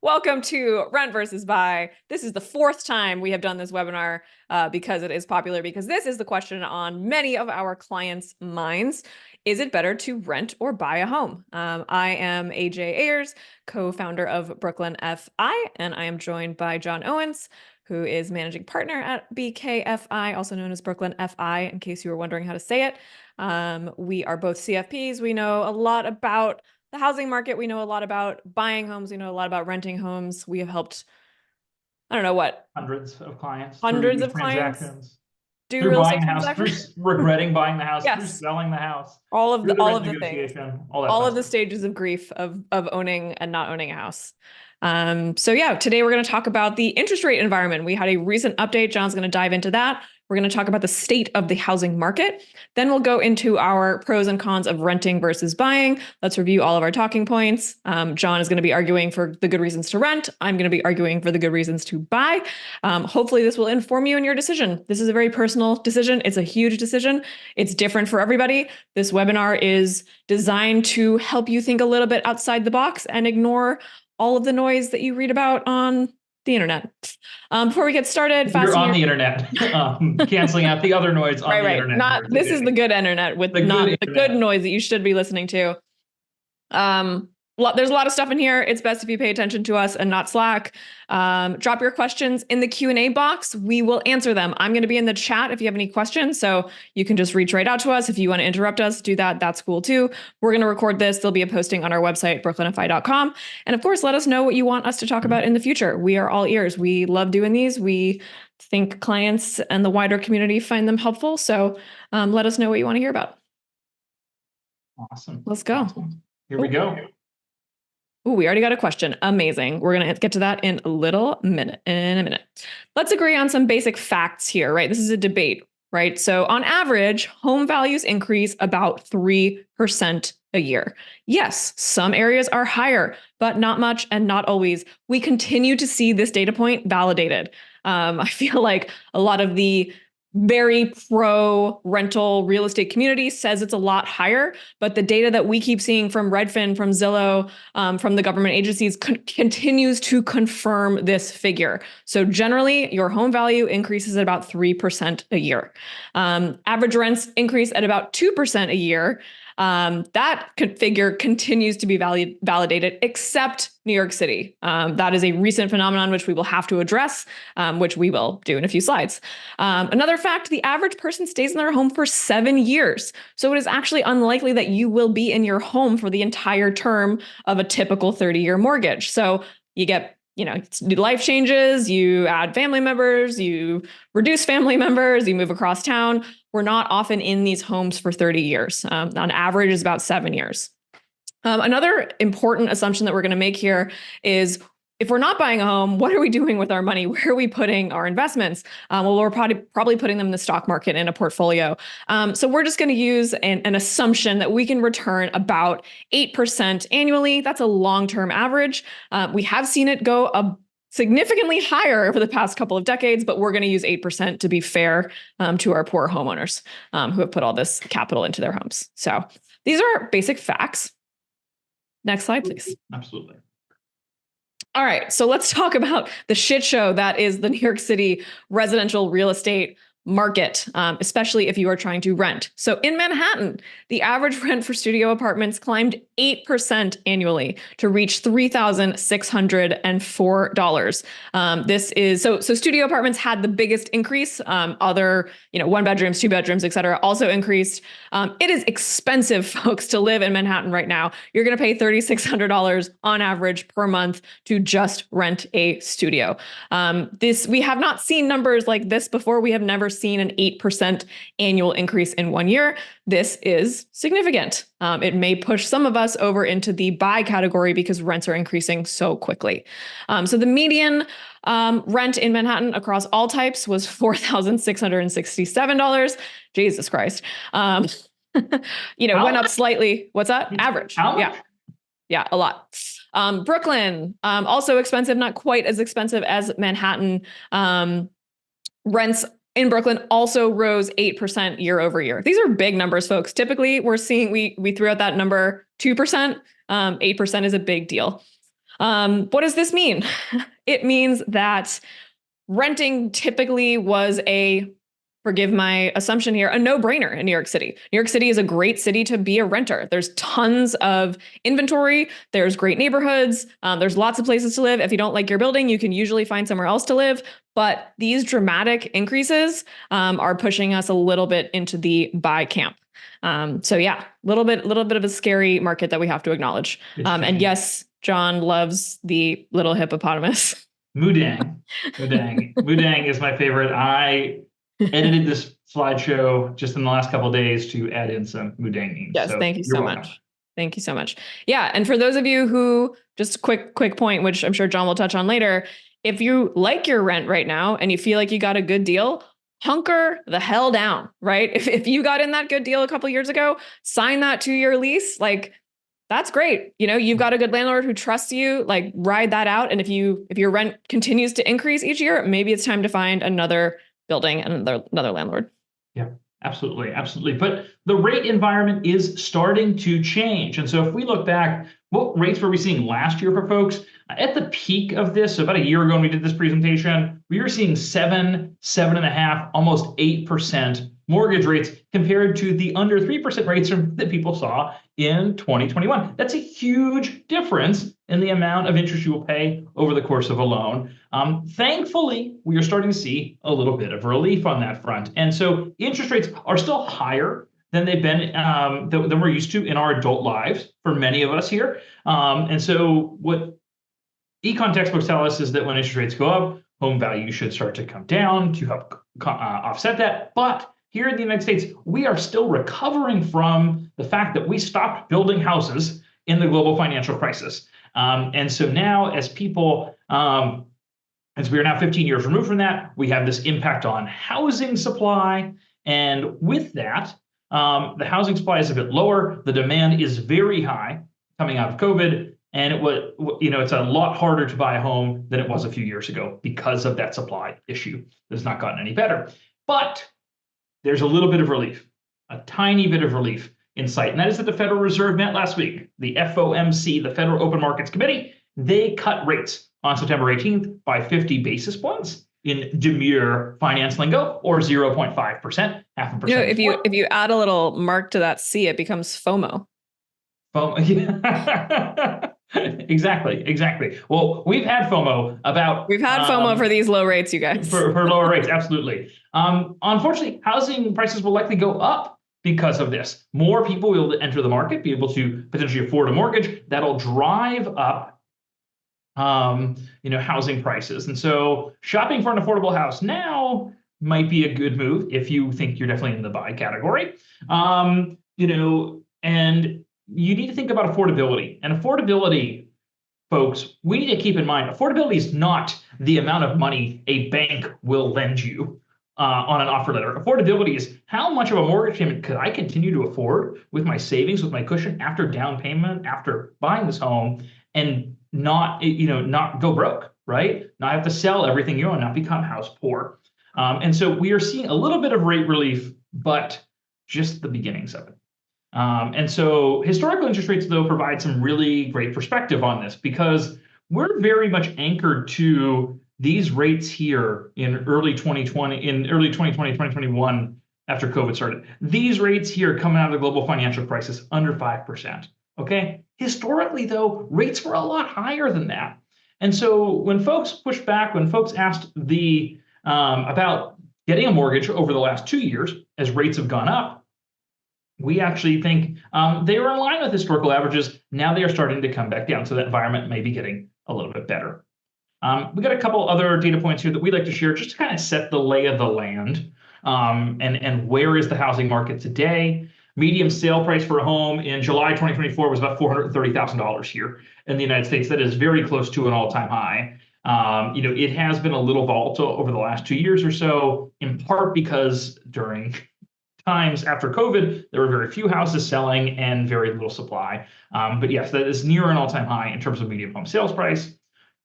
Welcome to Rent versus Buy. This is the fourth time we have done this webinar because it is popular, because this is the question on many of our clients' minds. Is it better to rent or buy a home? I am AYERS, co-founder of BKFi, and I am joined by John Owens, who is managing partner at BKFi, also known as BKFi, in case you were wondering how to say it. We are both CFPs. We know a lot about the housing market. We know a lot about buying homes. We know a lot about renting homes. We have helped, I don't know what, hundreds of clients hundreds through of clients transactions, do through real buying estate the house, through transactions. regretting buying the house, through Yes, selling the house, all of through the rent the things, negotiation, all that all fun of the stuff. stages of grief of owning and not owning a house. So yeah, today we're going to talk about the interest rate environment. We had a recent update. John's going to dive into that. We're going to talk about the state of the housing market. Then we'll go into our pros and cons of renting versus buying. Let's review all of our talking points. John is going to be arguing for the good reasons to rent. I'm going to be arguing for the good reasons to buy. Hopefully this will inform you in your decision. This is a very personal decision. It's a huge decision. It's different for everybody. This webinar is designed to help you think a little bit outside the box and ignore all of the noise that you read about on the internet. Before we get started, you're on the internet, canceling out the other noise on the internet. Not this is the good internet with not the good noise that you should be listening to. There's a lot of stuff in here. It's best if you pay attention to us and not Slack. Drop your questions in the Q&A box. We will answer them. I'm going to be in the chat if you have any questions, so you can just reach right out to us. If you want to interrupt us, do that. That's cool too. We're going to record this. There'll be a posting on our website, brooklynfi.com. And of course, let us know what you want us to talk about in the future. We are all ears. We love doing these. We think clients and the wider community find them helpful. So let us know what you want to hear about. Awesome. Let's go. Awesome. Here we go. Ooh, we already got a question. Amazing. We're going to get to that in a minute. Let's agree on some basic facts here, right? This is a debate, right? So on average, home values increase about 3% a year. Yes, some areas are higher, but not much and not always. We continue to see this data point validated. I feel like a lot of the very pro rental real estate community says it's a lot higher, but the data that we keep seeing from Redfin, from Zillow, from the government agencies continues to confirm this figure. So generally, your home value increases at about 3% a year. Average rents increase at about 2% a year. That figure continues to be validated, except New York City. That is a recent phenomenon which we will have to address, which we will do in a few slides. Another fact, the average person stays in their home for 7 years. So it is actually unlikely that you will be in your home for the entire term of a typical 30-year mortgage. So you get, life changes, you add family members, you reduce family members, you move across town. We're not often in these homes for 30 years. On average is about 7 years. Another important assumption that we're going to make here is, if we're not buying a home, what are we doing with our money? Where are we putting our investments? Well, we're probably putting them in the stock market in a portfolio. So we're just going to use an assumption that we can return about 8% annually. That's a long-term average. We have seen it go significantly higher over the past couple of decades, but we're going to use 8% to be fair to our poor homeowners who have put all this capital into their homes. So these are basic facts. Next slide, please. Absolutely. All right, so let's talk about the shit show that is the New York City residential real estate market, especially if you are trying to rent. So in Manhattan, the average rent for studio apartments climbed 8% annually to reach $3,604. This is so studio apartments had the biggest increase. Other, one bedrooms, two bedrooms, et cetera, also increased. It is expensive, folks, to live in Manhattan right now. You're going to pay $3,600 on average per month to just rent a studio. We have not seen numbers like this before. We have never seen an 8% annual increase in 1 year. This is significant. It may push some of us over into the buy category because rents are increasing so quickly. So the median rent in Manhattan across all types was $4,667. Jesus Christ. Went up slightly. What's that? Average. Yeah, a lot. Brooklyn, also expensive, not quite as expensive as Manhattan. Rents in Brooklyn also rose 8% year over year. These are big numbers, folks. Typically, we're seeing, we threw out that number 2%. 8% is a big deal. What does this mean? It means that renting typically was forgive my assumption here, a no-brainer in New York City. New York City is a great city to be a renter. There's tons of inventory. There's great neighborhoods. There's lots of places to live. If you don't like your building, you can usually find somewhere else to live. But these dramatic increases are pushing us a little bit into the buy camp. So yeah, little bit of a scary market that we have to acknowledge. And yes, John loves the little hippopotamus. Mudang. Mudang is my favorite. I edited this slideshow just in the last couple of days to add in some Mudang memes. Yes, so thank you so welcome. much. Thank you so much. Yeah, and for those of you who, just quick point, which I'm sure John will touch on later, if you like your rent right now and you feel like you got a good deal, hunker the hell down, right? If you got in that good deal a couple years ago, sign that 2-year lease. Like, that's great. You know, you've got a good landlord who trusts you, like ride that out. And if your rent continues to increase each year, maybe it's time to find another building and another landlord. Yeah, absolutely. But the rate environment is starting to change. And so if we look back, what rates were we seeing last year for folks? At the peak of this, so about a year ago when we did this presentation, we were seeing 7.5, almost 8% mortgage rates compared to the under 3% rates that people saw in 2021. That's a huge difference in the amount of interest you will pay over the course of a loan. Thankfully, we are starting to see a little bit of relief on that front. And so interest rates are still higher than they've been than we're used to in our adult lives for many of us here. And so what econ textbooks tell us is that when interest rates go up, home value should start to come down to help offset that. But here in the United States, we are still recovering from the fact that we stopped building houses in the global financial crisis. And so now as people, as we are now 15 years removed from that, we have this impact on housing supply. And with that, the housing supply is a bit lower. The demand is very high coming out of COVID. And it's a lot harder to buy a home than it was a few years ago because of that supply issue. It's not gotten any better. But there's a little bit of relief, a tiny bit of relief in sight. And that is that the Federal Reserve met last week. The FOMC, the Federal Open Markets Committee, they cut rates on September 18th by 50 basis points in demure finance lingo, or 0.5%, half a percent. If you add a little mark to that C, it becomes FOMO. FOMO, yeah. Exactly. Well, we've had FOMO for these low rates, you guys. For lower rates, absolutely. Unfortunately, housing prices will likely go up because of this. More people will enter the market, be able to potentially afford a mortgage. That'll drive up, housing prices. And so shopping for an affordable house now might be a good move if you think you're definitely in the buy category. And you need to think about affordability. And affordability, folks, we need to keep in mind, affordability is not the amount of money a bank will lend you on an offer letter. Affordability is how much of a mortgage payment could I continue to afford with my savings, with my cushion after down payment, after buying this home, and not go broke, right? Not have to sell everything you own, not become house poor. And so we are seeing a little bit of rate relief, but just the beginnings of it. And so historical interest rates, though, provide some really great perspective on this because we're very much anchored to these rates here in early 2020, 2021, after COVID started. These rates here coming out of the global financial crisis, under 5%. Okay. Historically, though, rates were a lot higher than that. And so when folks pushed back, when folks asked about getting a mortgage over the last 2 years as rates have gone up, we actually think they were in line with historical averages. Now they are starting to come back down. So that environment may be getting a little bit better. We got a couple other data points here that we'd like to share just to kind of set the lay of the land and where is the housing market today. Median sale price for a home in July 2024 was about $430,000 here in the United States. That is very close to an all-time high. It has been a little volatile over the last 2 years or so, in part because during times after COVID, there were very few houses selling and very little supply. But yes, that is near an all-time high in terms of median home sales price.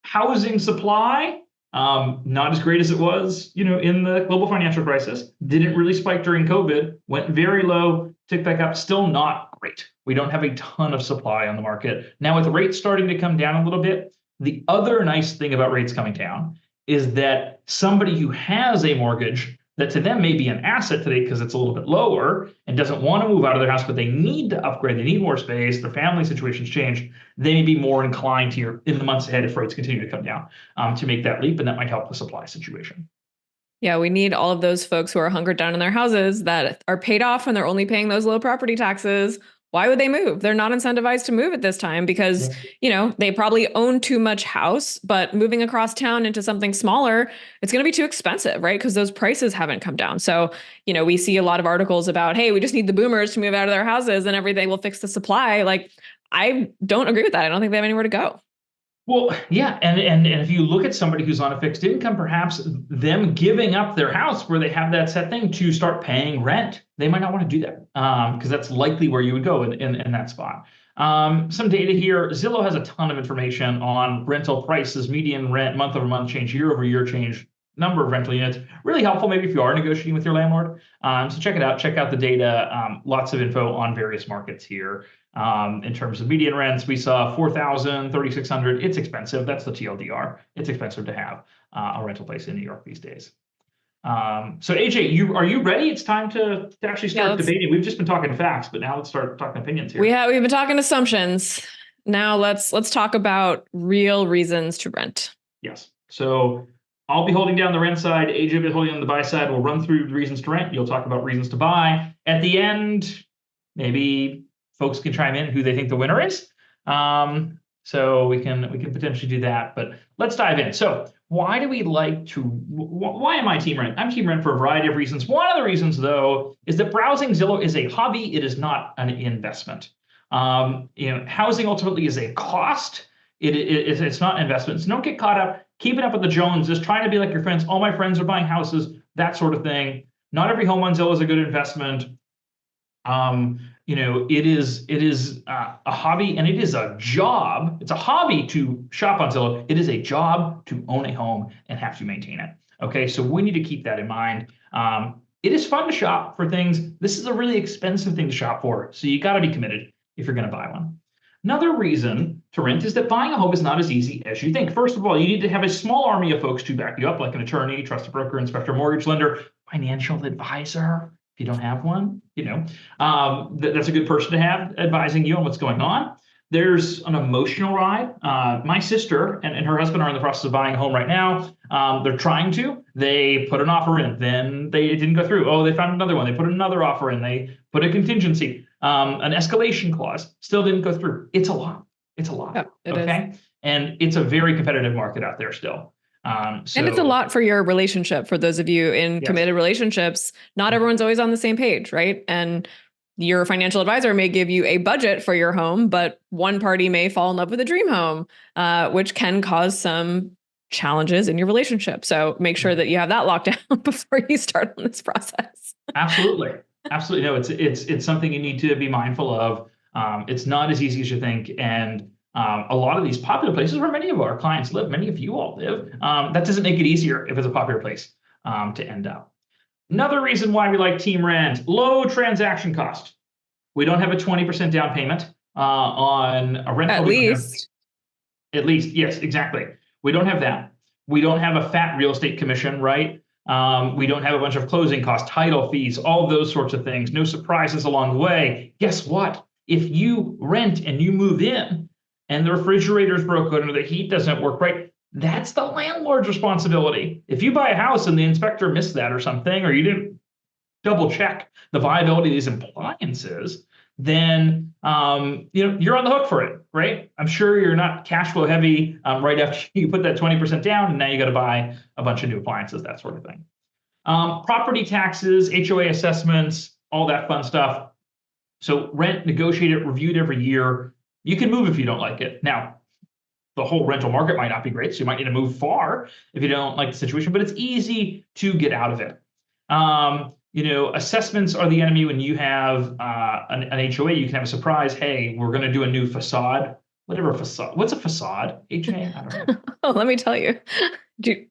Housing supply, not as great as it was, in the global financial crisis. Didn't really spike during COVID, went very low, ticked back up, still not great. We don't have a ton of supply on the market. Now with rates starting to come down a little bit, The other nice thing about rates coming down is that somebody who has a mortgage that to them may be an asset today because it's a little bit lower and doesn't want to move out of their house, but they need to upgrade, they need more space, their family situations change, they may be more inclined here in the months ahead if rates continue to come down to make that leap, and that might help the supply situation. Yeah, we need all of those folks who are hunkered down in their houses that are paid off and they're only paying those low property taxes. Why would they move? They're not incentivized to move at this time because, they probably own too much house, but moving across town into something smaller, it's going to be too expensive, right? Because those prices haven't come down. So, we see a lot of articles about, hey, we just need the boomers to move out of their houses and everything will fix the supply. Like, I don't agree with that. I don't think they have anywhere to go. Well, yeah, and if you look at somebody who's on a fixed income, perhaps them giving up their house where they have that set thing to start paying rent, they might not want to do that because that's likely where you would go in that spot. Some data here, Zillow has a ton of information on rental prices, median rent, month over month change, year over year change, number of rental units. Really helpful maybe if you are negotiating with your landlord. So check it out, check out the data, lots of info on various markets here. In terms of median rents, we saw 4,000, 3,600. It's expensive. That's the TLDR. It's expensive to have a rental place in New York these days. So AJ, are you ready? It's time to actually start debating. We've just been talking facts, but now let's start talking opinions here. We've been talking assumptions. Now let's talk about real reasons to rent. Yes. So I'll be holding down the rent side. AJ will be holding on the buy side. We'll run through reasons to rent. You'll talk about reasons to buy. At the end, maybe folks can chime in who they think the winner is. So we can potentially do that, but let's dive in. So why do we why am I team rent? I'm team rent for a variety of reasons. One of the reasons though, is that browsing Zillow is a hobby. It is not an investment. Housing ultimately is a cost. It's not an investment. So don't get caught up keeping up with the Joneses, trying to be like your friends. All my friends are buying houses, that sort of thing. Not every home on Zillow is a good investment. It is a hobby and it is a job. It's a hobby to shop on Zillow. It is a job to own a home and have to maintain it. Okay, so we need to keep that in mind. It is fun to shop for things. This is a really expensive thing to shop for, so you got to be committed if you're going to buy one. Another reason to rent is that buying a home is not as easy as you think. First of all, you need to have a small army of folks to back you up, like an attorney, trusted broker, inspector, mortgage lender, financial advisor. If you don't have one, that's a good person to have advising you on what's going on. There's an emotional ride. My sister and her husband are in the process of buying a home right now. They're trying to. They put an offer in, then it didn't go through. Oh, they found another one. They put another offer in. They put a contingency, an escalation clause, still didn't go through. It's a lot. It's a lot. Yeah, okay, and it's a very competitive market out there still. And it's a lot for your relationship. For those of you in committed relationships, not everyone's always on the same page, right? And your financial advisor may give you a budget for your home, but one party may fall in love with a dream home, which can cause some challenges in your relationship. So make sure that you have that locked down before you start on this process. Absolutely. Absolutely. No, it's something you need to be mindful of. It's not as easy as you think. And a lot of these popular places where many of our clients live, many of you all live, that doesn't make it easier if it's a popular place to end up. Another reason why we like team rent, low transaction cost. We don't have a 20% down payment on a rental. At least, yes, exactly. We don't have that. We don't have a fat real estate commission, right? We don't have a bunch of closing costs, title fees, all those sorts of things. No surprises along the way. Guess what? If you rent and you move in, and the refrigerator's broken or the heat doesn't work right, that's the landlord's responsibility. If you buy a house and the inspector missed that or something, or you didn't double check the viability of these appliances, then you're on the hook for it, right? I'm sure you're not cash flow heavy right after you put that 20% down, and now you got to buy a bunch of new appliances, that sort of thing. Property taxes, HOA assessments, all that fun stuff. So rent, negotiated, reviewed every year. You can move if you don't like it. Now, the whole rental market might not be great, so you might need to move far if you don't like the situation, but it's easy to get out of it. Assessments are the enemy. When you have an HOA, you can have a surprise. Hey, we're going to do a new facade. Whatever facade. What's a facade? HOA? I don't know. Oh, let me tell you.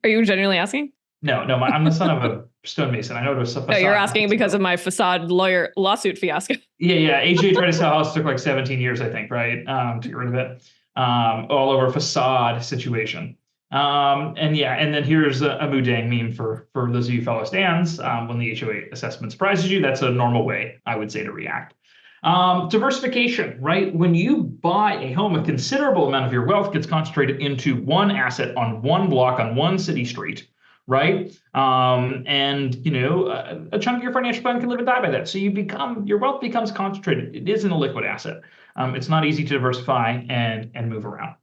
Are you genuinely asking? No, I'm the son of a stonemason. I know what a facade. No, you're asking because of my facade lawsuit fiasco. Yeah. AJ tried to sell a house. It took like 17 years, I think, right? To get rid of it. all over facade situation. And yeah, and then here's a Mudang meme for those of you fellow stands. When the HOA assessment surprises you, that's a normal way, I would say, to react. Diversification, right? When you buy a home, a considerable amount of your wealth gets concentrated into one asset on one block on one city street, right? And a chunk of your financial plan can live and die by that. So your wealth becomes concentrated. It isn't a liquid asset. It's not easy to diversify and move around.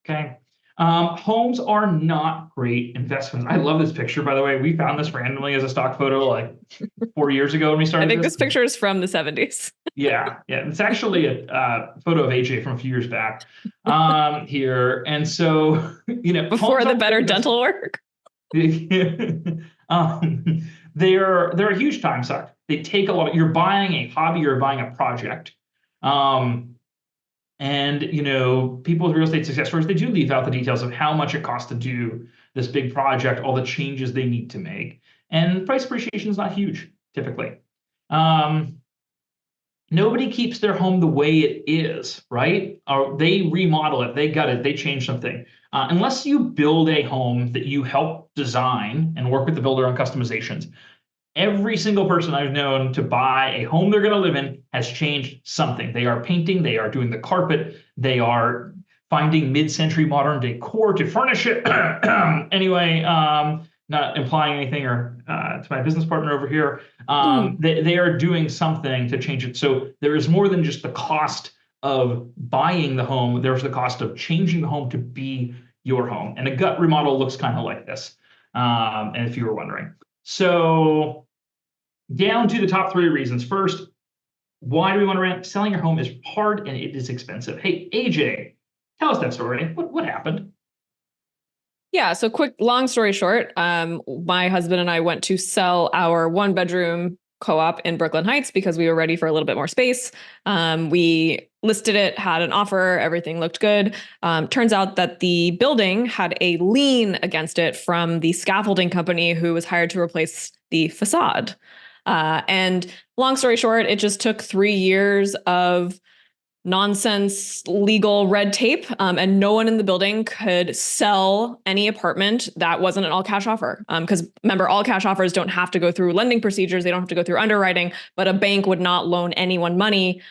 Okay. Homes are not great investments. I love this picture, by the way. We found this randomly as a stock photo like 4 years ago when we started. I think this picture is from the 70s. Yeah. It's actually a photo of AJ from a few years back here. And so, before the better dental work. They're a huge time suck. They take a lot. You're buying a hobby, you're buying a project. And people with real estate success stories, they do leave out the details of how much it costs to do this big project, all the changes they need to make. And price appreciation is not huge, typically. Nobody keeps their home the way it is, right? Or they remodel it, they gut it, they change something. Unless you build a home that you help design and work with the builder on customizations, every single person I've known to buy a home they're going to live in has changed something. They are painting, they are doing the carpet, they are finding mid-century modern decor to furnish it. Anyway, not implying anything or to my business partner over here. They are doing something to change it. So there is more than just the cost of buying the home. There's the cost of changing the home to be your home. And a gut remodel looks kind of like this, and if you were wondering. So down to the top 3 reasons. First, why do we want to rent? Selling your home is hard and it is expensive. Hey, AJ, tell us that story. What happened? Yeah, so long story short, my husband and I went to sell our 1-bedroom co-op in Brooklyn Heights because we were ready for a little bit more space. We listed it, had an offer, everything looked good. Turns out that the building had a lien against it from the scaffolding company who was hired to replace the facade. And long story short, it just took 3 years of nonsense legal red tape, and no one in the building could sell any apartment that wasn't an all cash offer. Because remember, all cash offers don't have to go through lending procedures. They don't have to go through underwriting, but a bank would not loan anyone money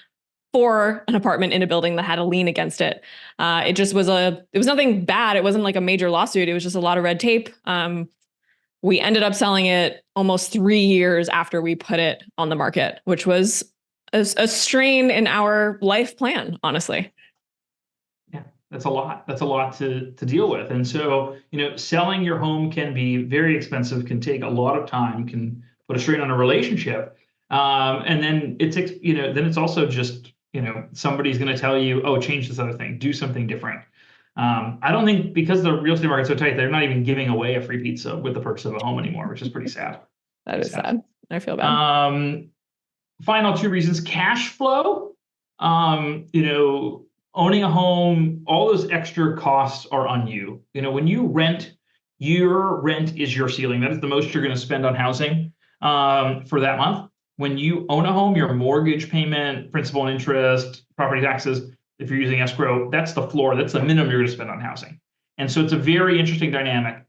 for an apartment in a building that had a lien against it. It was nothing bad. It wasn't like a major lawsuit. It was just a lot of red tape. We ended up selling it almost 3 years after we put it on the market, which was a strain in our life plan, honestly. Yeah, that's a lot. That's a lot to deal with. And so, selling your home can be very expensive, can take a lot of time, can put a strain on a relationship. And then it's also just, somebody's going to tell you, oh, change this other thing, do something different. I don't think, because the real estate market's so tight, they're not even giving away a free pizza with the purchase of a home anymore, which is pretty sad. That is sad. I feel bad. Final 2 reasons: cash flow. Owning a home, all those extra costs are on you. When you rent, your rent is your ceiling. That is the most you're going to spend on housing for that month. When you own a home, your mortgage payment, principal and interest, property taxes, if you're using escrow, that's the floor. That's the minimum you're going to spend on housing. And so it's a very interesting dynamic.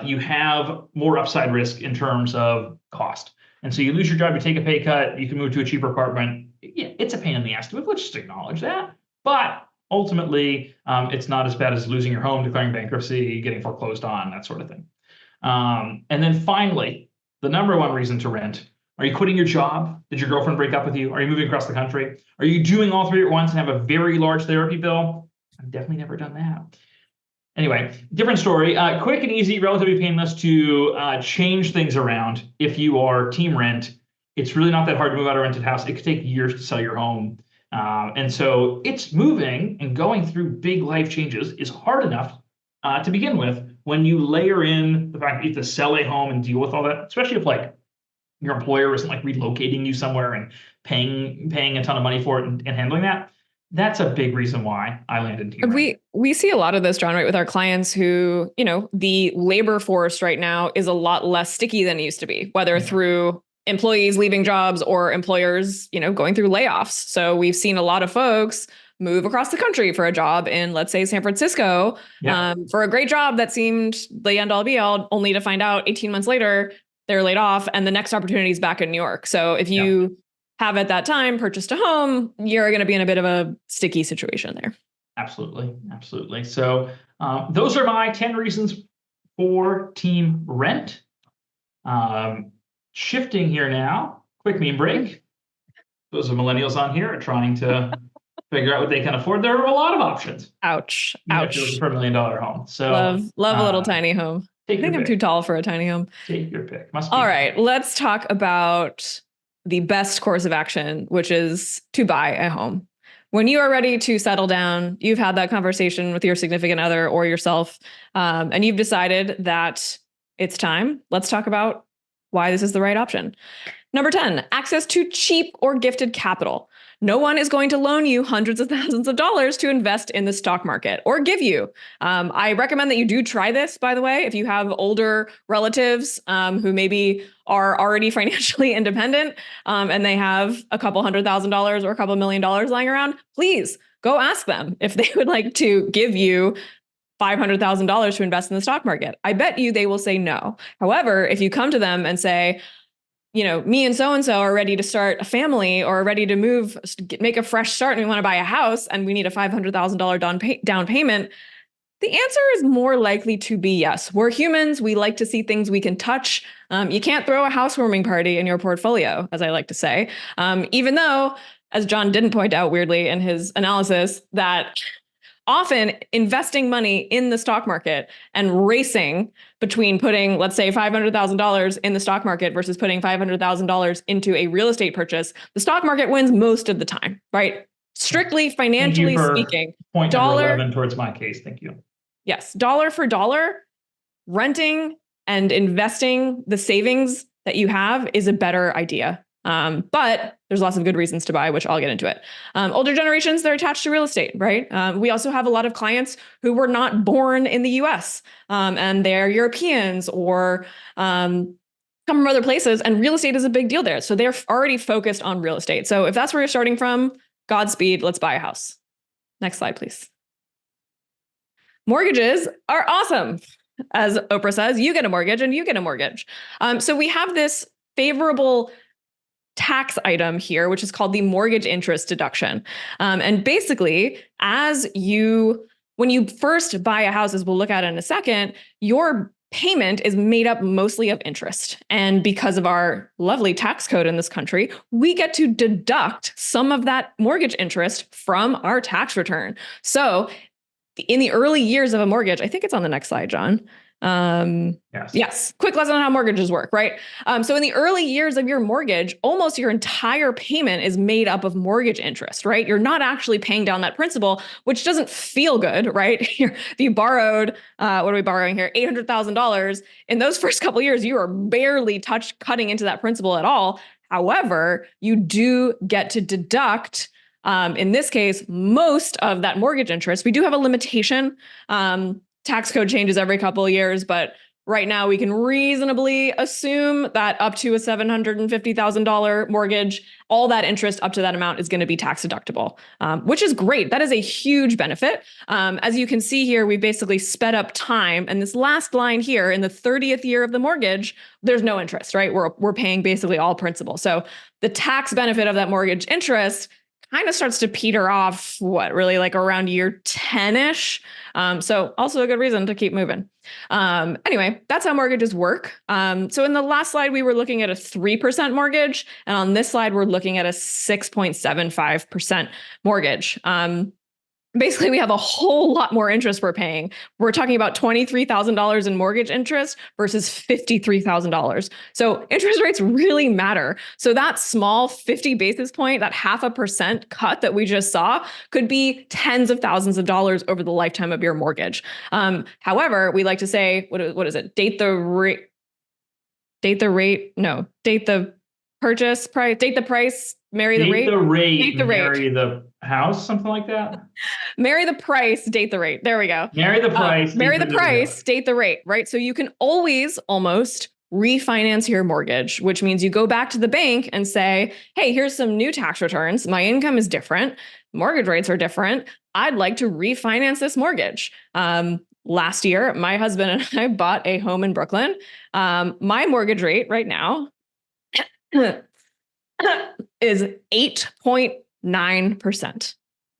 You have more upside risk in terms of cost. And so you lose your job, you take a pay cut, you can move to a cheaper apartment. Yeah, it's a pain in the ass to move. Let's just acknowledge that. But ultimately, it's not as bad as losing your home, declaring bankruptcy, getting foreclosed on, that sort of thing. And then finally, the number 1 reason to rent: are you quitting your job? Did your girlfriend break up with you? Are you moving across the country? Are you doing all 3 at once and have a very large therapy bill? I've definitely never done that. Anyway, different story. Quick and easy, relatively painless to change things around. If you are team rent, it's really not that hard to move out of a rented house. It could take years to sell your home. And so it's moving and going through big life changes is hard enough to begin with. When you layer in the fact that you have to sell a home and deal with all that, especially if your employer isn't relocating you somewhere and paying a ton of money for it and handling that. That's a big reason why I landed here. We see a lot of this, John, right, with our clients who, the labor force right now is a lot less sticky than it used to be, whether through employees leaving jobs or employers, going through layoffs. So we've seen a lot of folks move across the country for a job in, let's say, San Francisco, for a great job that seemed the end all be all, only to find out 18 months later, they're laid off and the next opportunity is back in New York. So if you have at that time purchased a home, you're going to be in a bit of a sticky situation there. Absolutely. Absolutely. So those are my 10 reasons for team rent. Shifting here now, quick meme break. Those are millennials on here are trying to figure out what they can afford. There are a lot of options. Ouch. Ouch. For $1 million home. So love a little tiny home. I think I'm too tall for a tiny home. Take your pick. Must be. All right, let's talk about the best course of action, which is to buy a home. When you are ready to settle down, you've had that conversation with your significant other or yourself, and you've decided that it's time. Let's talk about why this is the right option. Number 10, access to cheap or gifted capital. No one is going to loan you hundreds of thousands of dollars to invest in the stock market or give you. I recommend that you do try this, by the way, if you have older relatives who maybe are already financially independent and they have a couple $100,000 or a couple $1 million lying around, please go ask them if they would like to give you $500,000 to invest in the stock market. I bet you they will say no. However, if you come to them and say, you know, me and so are ready to start a family or ready to move, make a fresh start, and we want to buy a house and we need a $500,000 down payment, the answer is more likely to be yes. We're humans. We like to see things we can touch. You can't throw a housewarming party in your portfolio, as I like to say, even though, as John didn't point out weirdly in his analysis, that often investing money in the stock market and racing between putting, let's say, $500,000 in the stock market versus putting $500,000 into a real estate purchase, the stock market wins most of the time, right? Strictly financially speaking. Point number 11 towards my case. Thank you. Yes. Dollar for dollar, renting and investing the savings that you have is a better idea. But there's lots of good reasons to buy, which I'll get into it. Older generations, they're attached to real estate, right? We also have a lot of clients who were not born in the US and they're Europeans or come from other places, and real estate is a big deal there. So they're already focused on real estate. So if that's where you're starting from, Godspeed, let's buy a house. Next slide, please. Mortgages are awesome. As Oprah says, you get a mortgage and you get a mortgage. So we have this favorable tax item here, which is called the mortgage interest deduction. And basically, when you first buy a house, as we'll look at in a second, your payment is made up mostly of interest. And because of our lovely tax code in this country, we get to deduct some of that mortgage interest from our tax return. So in the early years of a mortgage, I think it's on the next slide, John. Yes. Quick lesson on how mortgages work, right? So in the early years of your mortgage, almost your entire payment is made up of mortgage interest, right? You're not actually paying down that principal, which doesn't feel good, right? If you borrowed, what are we borrowing here? $800,000 in those first couple of years, you are barely cutting into that principal at all. However, you do get to deduct, in this case, most of that mortgage interest. We do have a limitation. Tax code changes every couple of years, but right now we can reasonably assume that up to a $750,000 mortgage, all that interest up to that amount is going to be tax deductible, which is great. That is a huge benefit. As you can see here, we basically sped up time. And this last line here, in the 30th year of the mortgage, there's no interest, right? We're paying basically all principal. So the tax benefit of that mortgage interest kind of starts to peter off, really like around year 10-ish. So also a good reason to keep moving. Anyway, that's how mortgages work. So in the last slide, we were looking at a 3% mortgage. And on this slide, we're looking at a 6.75% mortgage. Basically, we have a whole lot more interest we're paying. We're talking about $23,000 in mortgage interest versus $53,000. So interest rates really matter. So that small 50 basis point, that 0.5% cut that we just saw could be tens of thousands of dollars over the lifetime of your mortgage. However, we like to say, what is it? Date the purchase price, date the price, marry the rate. Date the rate, marry the house, something like that. Marry the price, date the rate. There we go. Marry the price. Date the rate, right? So you can always almost refinance your mortgage, which means you go back to the bank and say, hey, here's some new tax returns. My income is different. mortgage rates are different. I'd like to refinance this mortgage. Last year, my husband and I bought a home in Brooklyn. My mortgage rate right now is 8.9%.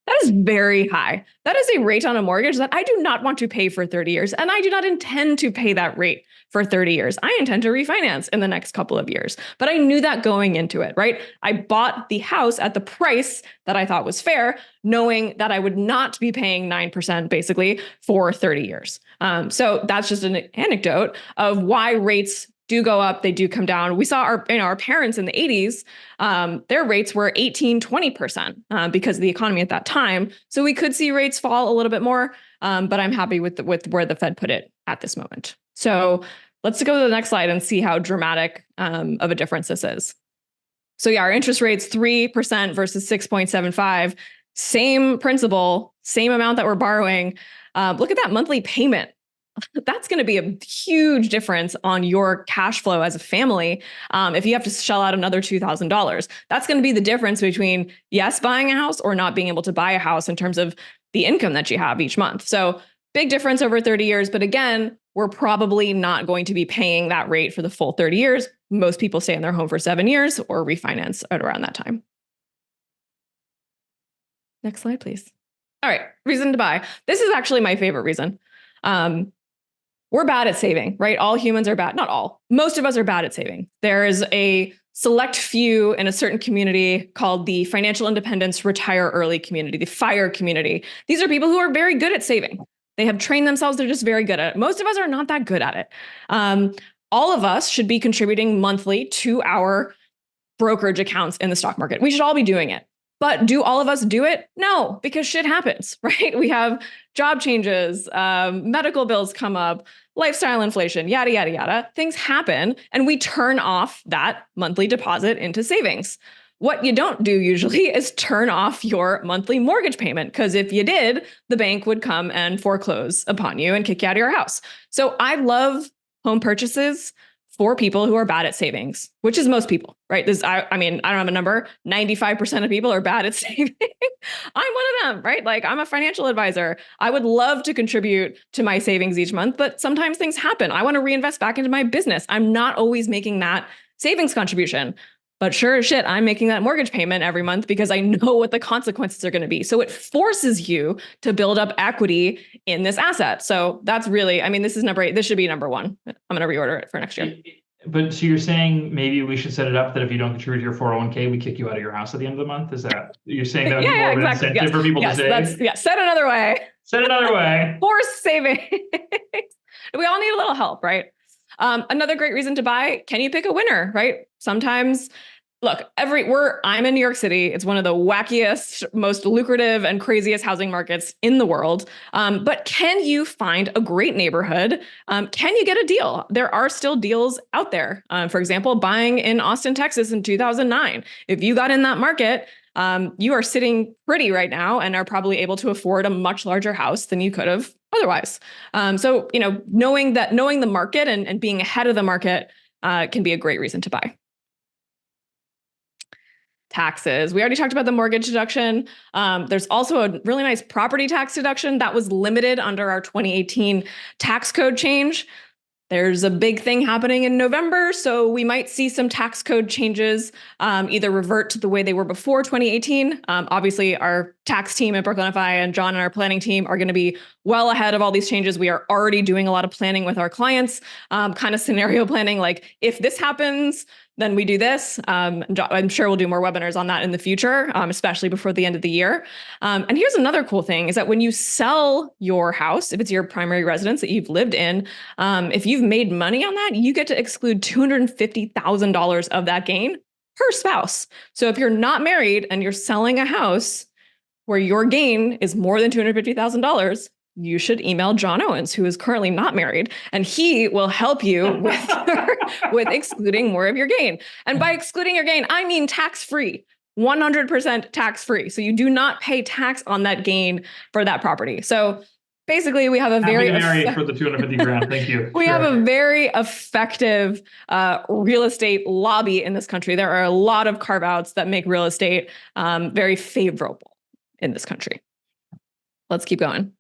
That is very high. That is a rate on a mortgage that I do not want to pay for 30 years. And I do not intend to pay that rate for 30 years. I intend to refinance in the next couple of years. But I knew that going into it, right? I bought the house at the price that I thought was fair, knowing that I would not be paying 9% basically for 30 years. So that's just an anecdote of why rates do go up, they do come down. We saw our parents in the 80s, their rates were 18, 20% because of the economy at that time. So we could see rates fall a little bit more, but I'm happy with where the Fed put it at this moment. So let's go to the next slide and see how dramatic of a difference this is. So yeah, our interest rate's 3% versus 6.75, same principal, same amount that we're borrowing. Look at that monthly payment. That's going to be a huge difference on your cash flow as a family. If you have to shell out another $2,000, that's going to be the difference between, yes, buying a house or not being able to buy a house in terms of the income that you have each month. So big difference over 30 years. But again, we're probably not going to be paying that rate for the full 30 years. Most people stay in their home for 7 years or refinance at around that time. Next slide, please. All right, reason to buy. This is actually my favorite reason. We're bad at saving, right? All humans are bad. Not all. Most of us are bad at saving. There is a select few in a certain community called the Financial Independence Retire Early community, the FIRE community. These are people who are very good at saving. They have trained themselves. They're just very good at it. Most of us are not that good at it. All of us should be contributing monthly to our brokerage accounts in the stock market. We should all be doing it. But do all of us do it? No, because shit happens, right? We have job changes, medical bills come up, lifestyle inflation, yada, yada, yada. Things happen, and we turn off that monthly deposit into savings. What you don't do usually is turn off your monthly mortgage payment, because if you did, the bank would come and foreclose upon you and kick you out of your house. So I love home purchases for people who are bad at savings, which is most people, right? I mean, I don't have a number. 95% of people are bad at saving. I'm one of them, right? Like, I'm a financial advisor. I would love to contribute to my savings each month, but sometimes things happen. I want to reinvest back into my business. I'm not always making that savings contribution. But sure as shit, I'm making that mortgage payment every month because I know what the consequences are going to be. So it forces you to build up equity in this asset. So that's really, I mean, this is number 8. This should be number 1. I'm going to reorder it for next year. But so you're saying maybe we should set it up that if you don't contribute to your 401k, we kick you out of your house at the end of the month? Is that, you're saying that would be more of an incentive for people to save? Said another way. Said another way. Force saving. We all need a little help, right? Another great reason to buy, can you pick a winner, right? Sometimes, look, I'm in New York City. It's one of the wackiest, most lucrative and craziest housing markets in the world. But can you find a great neighborhood? Can you get a deal? There are still deals out there. For example, buying in Austin, Texas in 2009. If you got in that market, you are sitting pretty right now and are probably able to afford a much larger house than you could have otherwise. So, knowing the market and being ahead of the market can be a great reason to buy. Taxes. We already talked about the mortgage deduction. There's also a really nice property tax deduction that was limited under our 2018 tax code change. There's a big thing happening in November, so we might see some tax code changes either revert to the way they were before 2018. Obviously, our tax team at BKFi and John and our planning team are going to be well ahead of all these changes. We are already doing a lot of planning with our clients, kind of scenario planning, like if this happens, then we do this. I'm sure we'll do more webinars on that in the future, especially before the end of the year. And here's another cool thing is that when you sell your house, if it's your primary residence that you've lived in, if you've made money on that, you get to exclude $250,000 of that gain per spouse. So if you're not married and you're selling a house where your gain is more than $250,000, you should email John Owens, who is currently not married, and he will help you with excluding more of your gain. And by excluding your gain, I mean tax-free, 100% tax-free. So you do not pay tax on that gain for that property. So basically, we have a very married for the 250 grand. Thank you. We have a very effective real estate lobby in this country. There are a lot of carve-outs that make real estate very favorable. in this country. Let's keep going.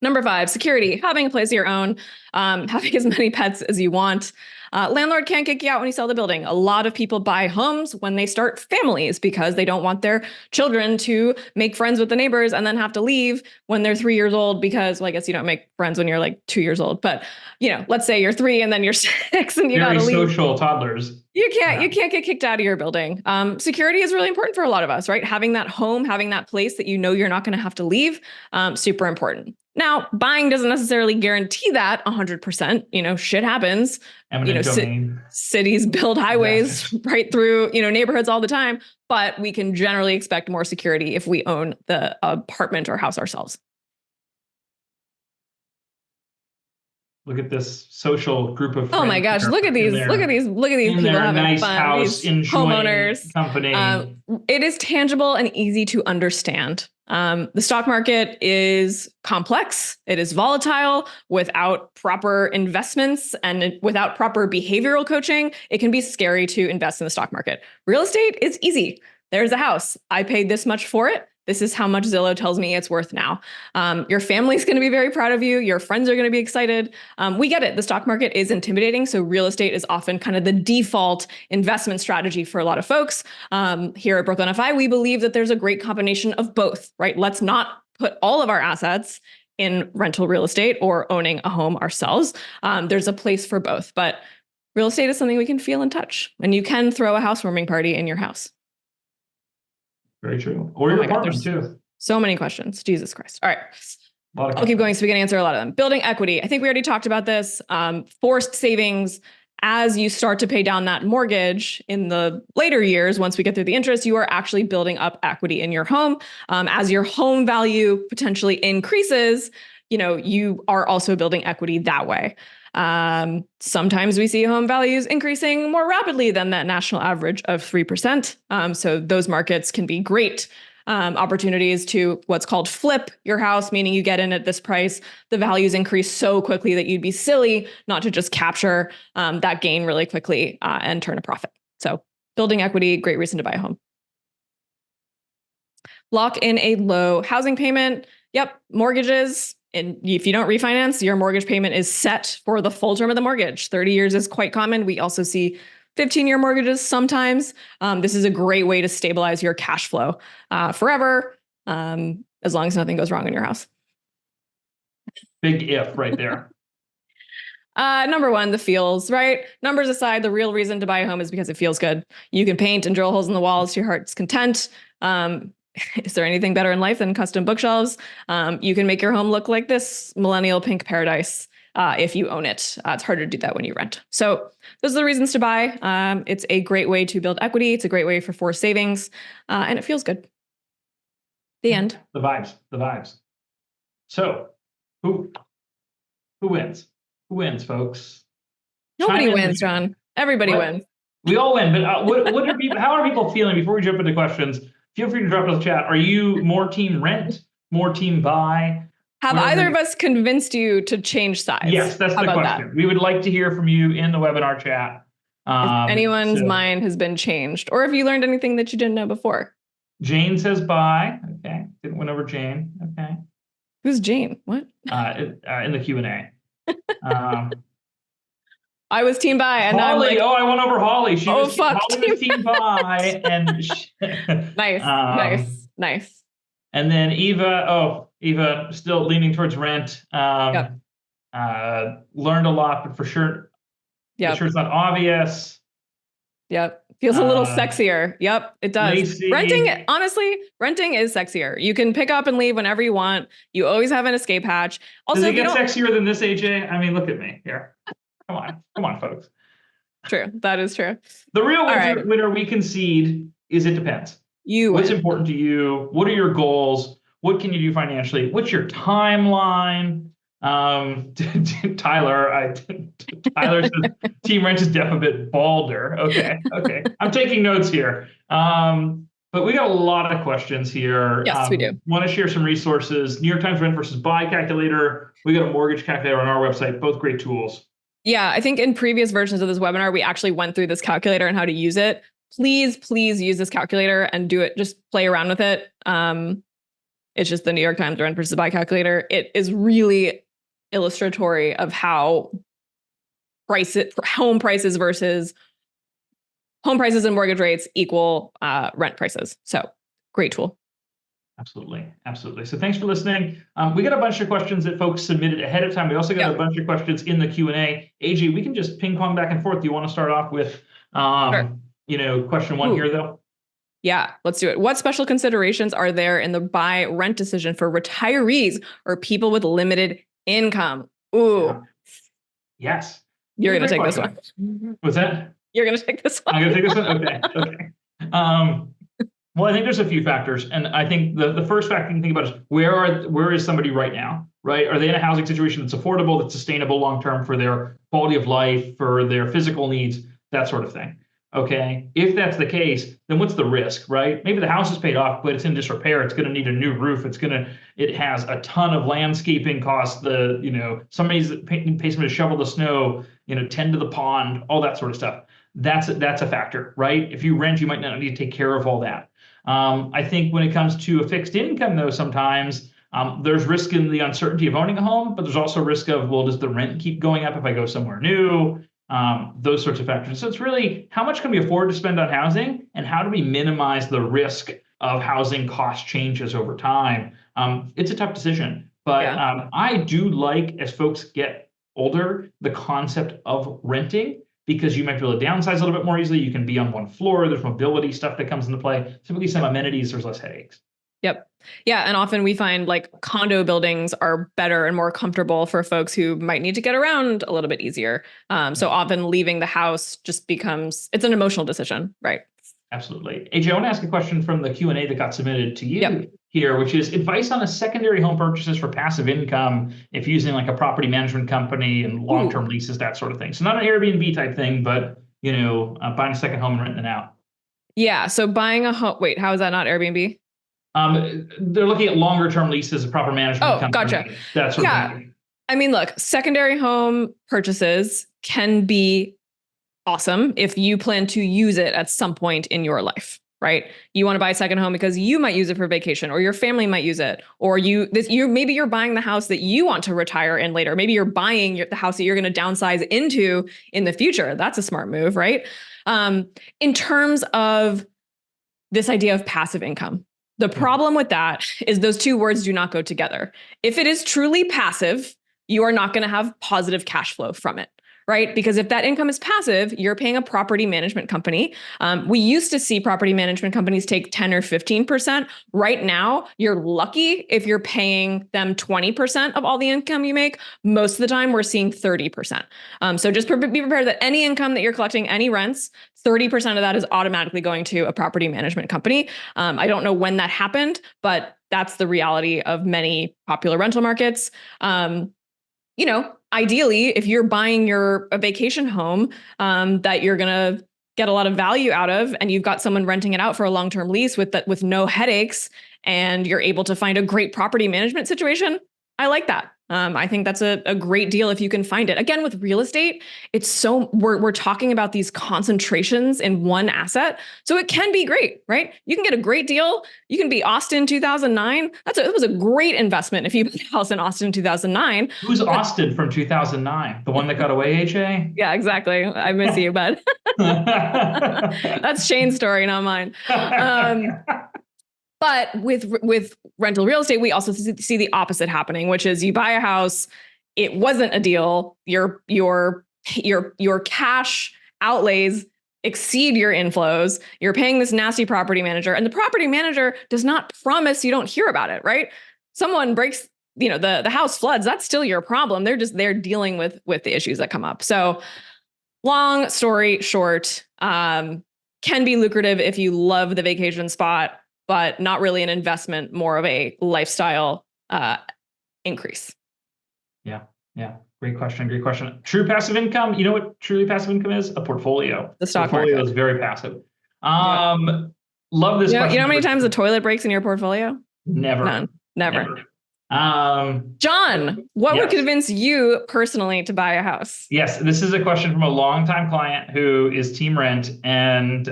Number 5, security, having a place of your own, having as many pets as you want. Landlord can't kick you out when you sell the building. A lot of people buy homes when they start families because they don't want their children to make friends with the neighbors and then have to leave when they're 3 years old because, well, I guess you don't make friends when you're like 2 years old. But, you know, let's say you're 3 and then you're 6 and you gotta leave. Very social toddlers. You can't get kicked out of your building. Security is really important for a lot of us, right? Having that home, having that place that you know you're not going to have to leave, super important. Now, buying doesn't necessarily guarantee that 100%. You know, shit happens. Eminent domain. Cities build highways right through, you know, neighborhoods all the time, but we can generally expect more security if we own the apartment or house ourselves. Look at this social group of friends. Oh my gosh, look at these people having nice fun. House, these homeowners. Company. It is tangible and easy to understand. The stock market is complex. It is volatile. Without proper investments and without proper behavioral coaching, it can be scary to invest in the stock market. Real estate is easy. There's a house. I paid this much for it. This is how much Zillow tells me it's worth now. Your family's going to be very proud of you. Your friends are going to be excited. We get it. The stock market is intimidating. So real estate is often kind of the default investment strategy for a lot of folks. Here at Brooklyn FI, we believe that there's a great combination of both, right? Let's not put all of our assets in rental real estate or owning a home ourselves. There's a place for both, but real estate is something we can feel and touch. And you can throw a housewarming party in your house. Very true. Or your apartment too. So many questions. Jesus Christ. All right. I'll keep going so we can answer a lot of them. Building equity. I think we already talked about this. Forced savings. As you start to pay down that mortgage in the later years, once we get through the interest, you are actually building up equity in your home. As your home value potentially increases, you know, you are also building equity that way. Sometimes we see home values increasing more rapidly than that national average of 3%. So those markets can be great opportunities to what's called flip your house, meaning you get in at this price, the values increase so quickly that you'd be silly not to just capture that gain really quickly and turn a profit. So building equity, great reason to buy a home. Lock in a low housing payment. Yep, mortgages. And if you don't refinance, your mortgage payment is set for the full term of the mortgage. 30 years is quite common. We also see 15-year mortgages sometimes. This is a great way to stabilize your cash flow forever, as long as nothing goes wrong in your house. Big if right there. Number 1, the feels, right? Numbers aside, the real reason to buy a home is because it feels good. You can paint and drill holes in the walls to your heart's content. Is there anything better in life than custom bookshelves? You can make your home look like this millennial pink paradise if you own it. It's harder to do that when you rent. So those are the reasons to buy. It's a great way to build equity. It's a great way for forced savings, and it feels good. The end. The vibes. So who wins? Who wins, folks? Nobody wins, John. Everybody wins. We all win, but what are people? How are people feeling? Before we jump into questions, feel free to drop in the chat. Are you more team rent, more team buy? Have either of us convinced you to change sides? Yes, that's the question. We would like to hear from you in the webinar chat. If anyone's mind has been changed, or if you learned anything that you didn't know before. Jane says buy. Okay, didn't win over Jane. Okay. Who's Jane? What? In the Q&A. I was team buy, and Holly. I'm like, I won over Holly. Holly was team buy, and nice. And then Eva still leaning towards rent. Learned a lot, but for sure, it's not obvious. Yep. Feels a little sexier. Yep, it does. Lacey. Renting is sexier. You can pick up and leave whenever you want. You always have an escape hatch. Also, does it get sexier than this, AJ? I mean, look at me here. Come on, folks. True. That is true. The real winner we concede is it depends. What's important to you? What are your goals? What can you do financially? What's your timeline? Tyler says team rent is definitely a bit balder. Okay. I'm taking notes here. But we got a lot of questions here. Yes, we do. Want to share some resources. New York Times rent versus buy calculator. We got a mortgage calculator on our website. Both great tools. Yeah, I think in previous versions of this webinar, we actually went through this calculator and how to use it. please use this calculator and do it. Just play around with it. It's just the New York Times rent versus buy calculator. It is really illustratory of how home prices and mortgage rates equal rent prices. So great tool. Absolutely. Absolutely. So thanks for listening. We got a bunch of questions that folks submitted ahead of time. We also got a bunch of questions in the Q&A. AJ, we can just ping pong back and forth. Do you want to start off with, sure. Question one here though? Yeah, let's do it. What special considerations are there in the buy rent decision for retirees or people with limited income? Ooh. Yeah. Yes. You're going to take this one. What's that? You're going to take this one. I'm going to take this one? Okay. Well, I think there's a few factors. And I think the first factor you can think about is where is somebody right now, right? Are they in a housing situation that's affordable, that's sustainable long-term for their quality of life, for their physical needs, that sort of thing? Okay. If that's the case, then what's the risk, right? Maybe the house is paid off, but it's in disrepair. It's going to need a new roof. It has a ton of landscaping costs. Somebody's paying somebody to shovel the snow, tend to the pond, all that sort of stuff. That's a factor, right? If you rent, you might not need to take care of all that. I think when it comes to a fixed income, though, sometimes there's risk in the uncertainty of owning a home, but there's also risk of, well, does the rent keep going up if I go somewhere new? Those sorts of factors. So it's really how much can we afford to spend on housing, and how do we minimize the risk of housing cost changes over time? It's a tough decision, but I do like, as folks get older, the concept of renting, because you might be able to downsize a little bit more easily. You can be on one floor. There's mobility stuff that comes into play. Typically some amenities, there's less headaches. Yep. Yeah. And often we find like condo buildings are better and more comfortable for folks who might need to get around a little bit easier. So often leaving the house just it's an emotional decision, right? Absolutely. AJ, I want to ask a question from the Q&A that got submitted to you here, which is advice on a secondary home purchases for passive income if using like a property management company and long-term leases, that sort of thing. So not an Airbnb type thing, but buying a second home and renting it out. Yeah. So buying a home. Wait, how is that not Airbnb? They're looking at longer term leases, a proper management company. Gotcha. That sort of thing. I mean, look, secondary home purchases can be awesome if you plan to use it at some point in your life, right? You want to buy a second home because you might use it for vacation, or your family might use it, or maybe you're buying the house that you want to retire in later. Maybe you're buying the house that you're going to downsize into in the future. That's a smart move, right? In terms of this idea of passive income, the problem with that is those two words do not go together. If it is truly passive, you are not going to have positive cash flow from it, right? Because if that income is passive, you're paying a property management company. We used to see property management companies take 10 or 15%. Right now, you're lucky if you're paying them 20% of all the income you make. Most of the time, we're seeing 30%. So just be prepared that any income that you're collecting, any rents, 30% of that is automatically going to a property management company. I don't know when that happened, but that's the reality of many popular rental markets. Ideally, if you're buying a vacation home that you're going to get a lot of value out of, and you've got someone renting it out for a long-term lease with no headaches, and you're able to find a great property management situation, I like that. I think that's a great deal if you can find it. Again, with real estate, we're talking about these concentrations in one asset. So it can be great, right? You can get a great deal. You can be Austin 2009. It was a great investment if you bought a house in Austin 2009. Who's Austin from 2009? The one that got away, AJ? Yeah, exactly. I miss you, bud. That's Shane's story, not mine. But with rental real estate, we also see the opposite happening, which is you buy a house, it wasn't a deal. Your cash outlays exceed your inflows. You're paying this nasty property manager, and the property manager does not promise you don't hear about it, right? Someone breaks, the house floods, that's still your problem. They're dealing with the issues that come up. So long story short, can be lucrative if you love the vacation spot, but not really an investment, more of a lifestyle increase. Yeah. Great question. True passive income. You know what truly passive income is? A portfolio. The stock portfolio market is very passive. Love this question. You know how many times the toilet breaks in your portfolio? Never. None. Never. John, what would Yes. convince you personally to buy a house? Yes, this is a question from a longtime client who is team rent, and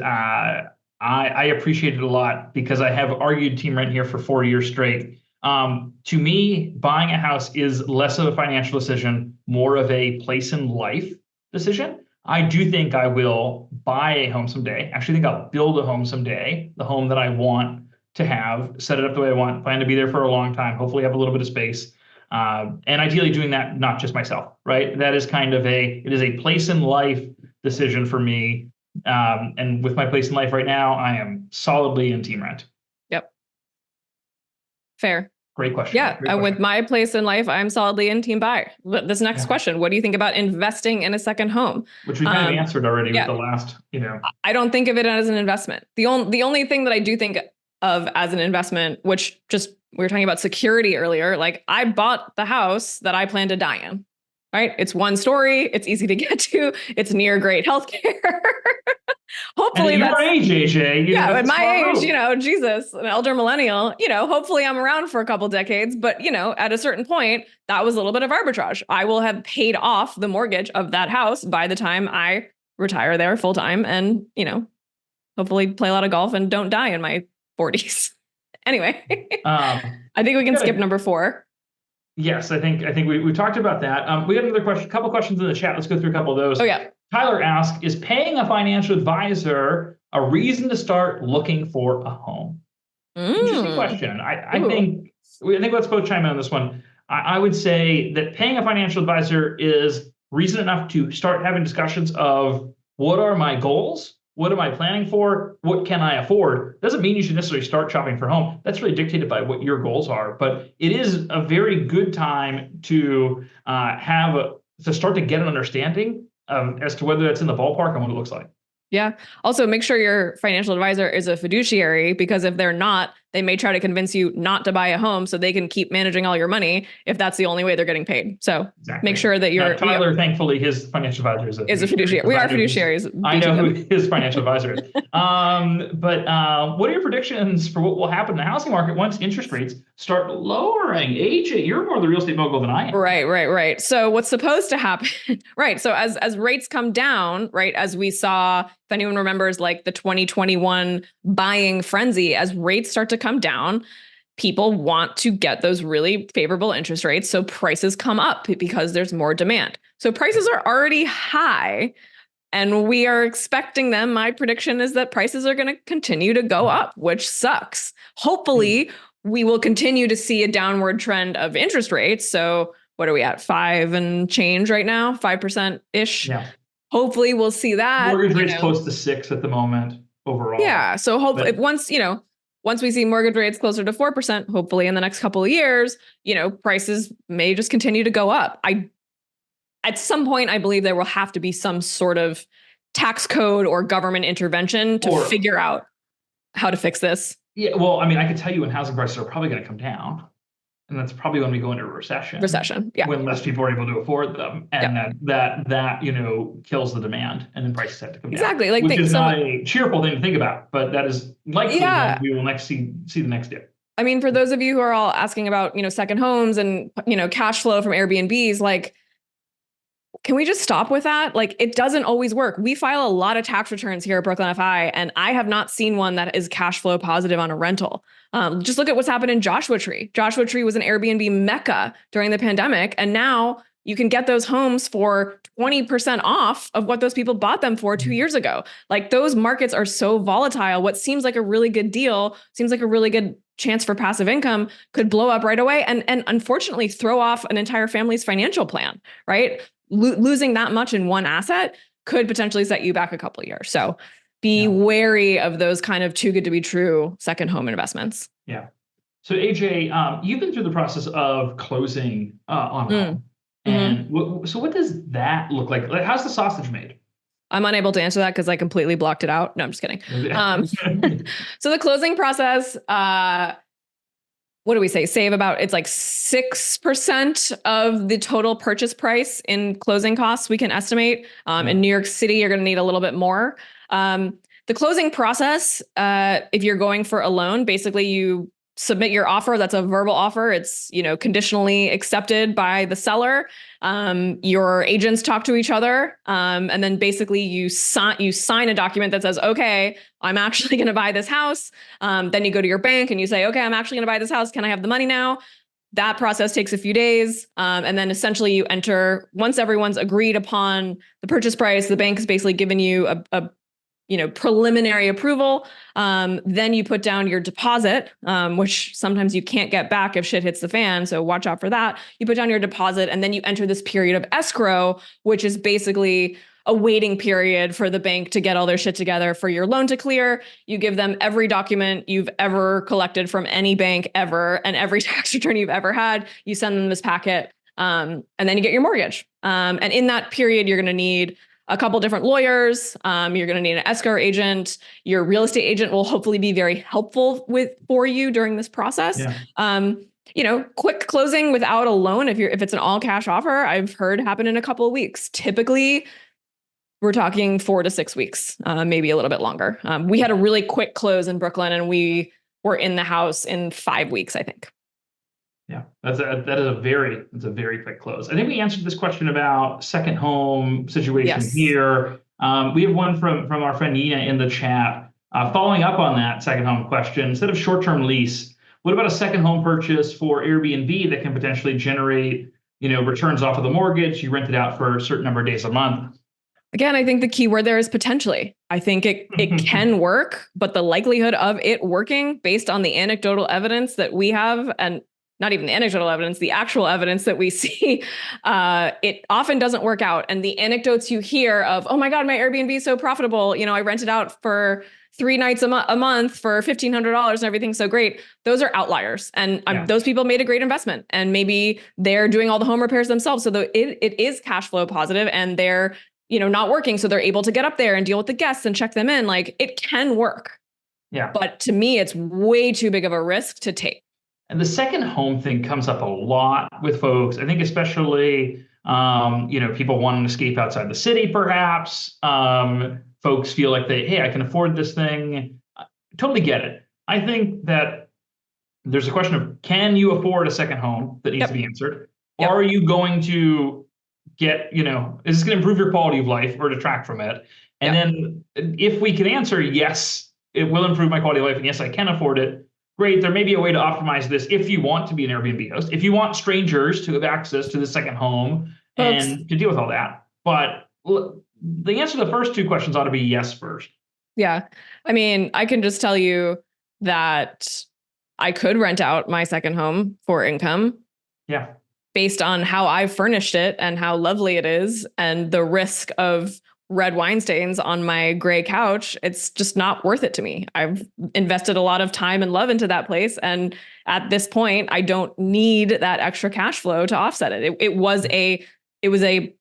I appreciate it a lot because I have argued team rent here for 4 years straight. To me, buying a house is less of a financial decision, more of a place in life decision. I do think I will buy a home someday. Actually, think I'll build a home someday, the home that I want to have, set it up the way I want, plan to be there for a long time, hopefully have a little bit of space. And ideally doing that, not just myself, right? That is kind of it is a place in life decision for me. And with my place in life right now, I am solidly in team rent. Yep. Fair. Great question. Yeah. Great question. With my place in life, I'm solidly in team buy. This next question, what do you think about investing in a second home? Which we kind of answered already with the last, I don't think of it as an investment. The only thing that I do think of as an investment, which just, we were talking about security earlier, like I bought the house that I plan to die in, right? It's one story. It's easy to get to. It's near great healthcare. Hopefully and at your age, AJ. At my age, Jesus, an elder millennial, hopefully I'm around for a couple decades, but at a certain point, that was a little bit of arbitrage. I will have paid off the mortgage of that house by the time I retire there full time and, hopefully play a lot of golf and don't die in my 40s. Anyway, I think we can skip number 4. Yes, I think we talked about that. We got another question, couple questions in the chat. Let's go through a couple of those. Oh yeah. Tyler asks, is paying a financial advisor a reason to start looking for a home? Interesting question. I think let's both chime in on this one. I would say that paying a financial advisor is reason enough to start having discussions of what are my goals? What am I planning for? What can I afford? Doesn't mean you should necessarily start shopping for a home. That's really dictated by what your goals are. But it is a very good time to start to get an understanding as to whether that's in the ballpark and what it looks like. Yeah. Also, make sure your financial advisor is a fiduciary, because if they're not, they may try to convince you not to buy a home so they can keep managing all your money if that's the only way they're getting paid. So make sure that you're... Tyler, thankfully, his financial advisor is a fiduciary. We are fiduciaries. I know who his financial advisor is. But what are your predictions for what will happen in the housing market once interest rates start lowering? AJ, you're more the real estate mogul than I am. Right. So what's supposed to happen? Right. So as rates come down, right, as we saw, if anyone remembers, like the 2021 buying frenzy, as rates start to come down, people want to get those really favorable interest rates. So prices come up because there's more demand. So prices are already high and we are expecting them. My prediction is that prices are going to continue to go up, which sucks. Hopefully we will continue to see a downward trend of interest rates. So what are we at? 5 and change right now? 5% ish. Yeah. Hopefully we'll see that. Mortgage rates close to 6 at the moment overall. Yeah. So hopefully once we see mortgage rates closer to 4%, hopefully in the next couple of years, prices may just continue to go up. At some point, I believe there will have to be some sort of tax code or government intervention to figure out how to fix this. Yeah. Well, I mean, I could tell you when housing prices are probably going to come down. And that's probably when we go into a recession. Yeah. When less people are able to afford them, and that kills the demand, and then prices have to come down. Exactly. Which is not a cheerful thing to think about, but that is likely when we will next see the next dip. I mean, for those of you who are all asking about second homes and cash flow from Airbnbs, like, can we just stop with that? Like, it doesn't always work. We file a lot of tax returns here at Brooklyn FI, and I have not seen one that is cash flow positive on a rental. Just look at what's happened in Joshua Tree. Joshua Tree was an Airbnb mecca during the pandemic, and now you can get those homes for 20% off of what those people bought them for 2 years ago. Like, those markets are so volatile. What seems like a really good deal, seems like a really good chance for passive income, could blow up right away and unfortunately throw off an entire family's financial plan, right? Losing that much in one asset could potentially set you back a couple of years. So be wary of those kind of too good to be true second home investments. Yeah. So AJ, you've been through the process of closing on home. And so what does that look like? Like, how's the sausage made? I'm unable to answer that because I completely blocked it out. No, I'm just kidding. So the closing process, what do we say? Save about, it's like 6% of the total purchase price in closing costs we can estimate. In New York City, you're going to need a little bit more. The closing process, if you're going for a loan, basically you submit your offer. That's a verbal offer. It's, conditionally accepted by the seller. Your agents talk to each other. And then basically you sign a document that says, okay, I'm actually going to buy this house. Then you go to your bank and you say, okay, I'm actually going to buy this house. Can I have the money now? That process takes a few days. And then essentially you enter, once everyone's agreed upon the purchase price, the bank has basically given you a preliminary approval. Then you put down your deposit, which sometimes you can't get back if shit hits the fan. So watch out for that. You put down your deposit and then you enter this period of escrow, which is basically a waiting period for the bank to get all their shit together for your loan to clear. You give them every document you've ever collected from any bank ever and every tax return you've ever had. You send them this packet, and then you get your mortgage. And in that period, you're going to need a couple different lawyers. You're going to need an escrow agent. Your real estate agent will hopefully be very helpful for you during this process. Yeah. Quick closing without a loan, if it's an all cash offer, I've heard happen in a couple of weeks. Typically, we're talking 4 to 6 weeks, maybe a little bit longer. We had a really quick close in Brooklyn, and we were in the house in 5 weeks, I think. Yeah, that's a very quick close. I think we answered this question about second home situation here. We have one from our friend Nina in the chat. Following up on that second home question, instead of short-term lease, what about a second home purchase for Airbnb that can potentially generate, returns off of the mortgage? You rent it out for a certain number of days a month. Again, I think the key word there is potentially. I think it can work, but the likelihood of it working based on the anecdotal evidence that we have, and not even the anecdotal evidence, the actual evidence that we see, it often doesn't work out. And the anecdotes you hear of, oh my God, my Airbnb is so profitable. I rent it out for 3 nights a month for $1,500 and everything's so great. Those are outliers. And those people made a great investment. And maybe they're doing all the home repairs themselves. So it is cash flow positive, and they're not working. So they're able to get up there and deal with the guests and check them in. Like, it can work. Yeah. But to me, it's way too big of a risk to take. And the second home thing comes up a lot with folks. I think especially, people want to escape outside the city, perhaps. Folks feel like hey, I can afford this thing. Totally get it. I think that there's a question of, can you afford a second home that needs to be answered? Yep. Are you going to get, is this going to improve your quality of life or detract from it? And then if we can answer, yes, it will improve my quality of life, and yes, I can afford it. Great, there may be a way to optimize this if you want to be an Airbnb host, if you want strangers to have access to the second home and to deal with all that. But the answer to the first 2 questions ought to be yes first. Yeah. I mean, I can just tell you that I could rent out my second home for income. Yeah. Based on how I've furnished it and how lovely it is, and the risk of red wine stains on my gray couch, it's just not worth it to me. I've invested a lot of time and love into that place. And at this point, I don't need that extra cash flow to offset it. It was a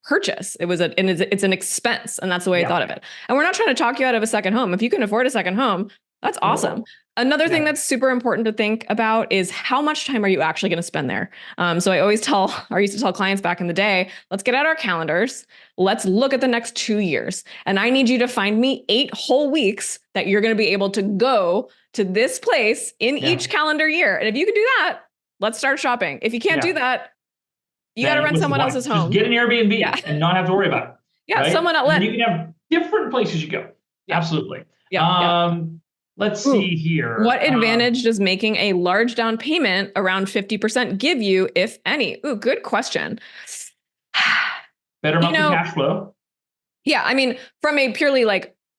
purchase. It's an expense. And that's the way I thought of it. And we're not trying to talk you out of a second home. If you can afford a second home, that's awesome. Another thing that's super important to think about is, how much time are you actually going to spend there? So I used to tell clients back in the day, let's get out our calendars. Let's look at the next 2 years. And I need you to find me 8 whole weeks that you're going to be able to go to this place in each calendar year. And if you can do that, let's start shopping. If you can't do that, you got to rent someone else's home. Just get an Airbnb and not have to worry about it. Yeah, right? Someone outlet. And you can have different places you go. Yeah. Absolutely. Yeah. Let's see here. What advantage does making a large down payment around 50% give you, if any? Ooh, good question. Better monthly cash flow. Yeah. I mean, from a purely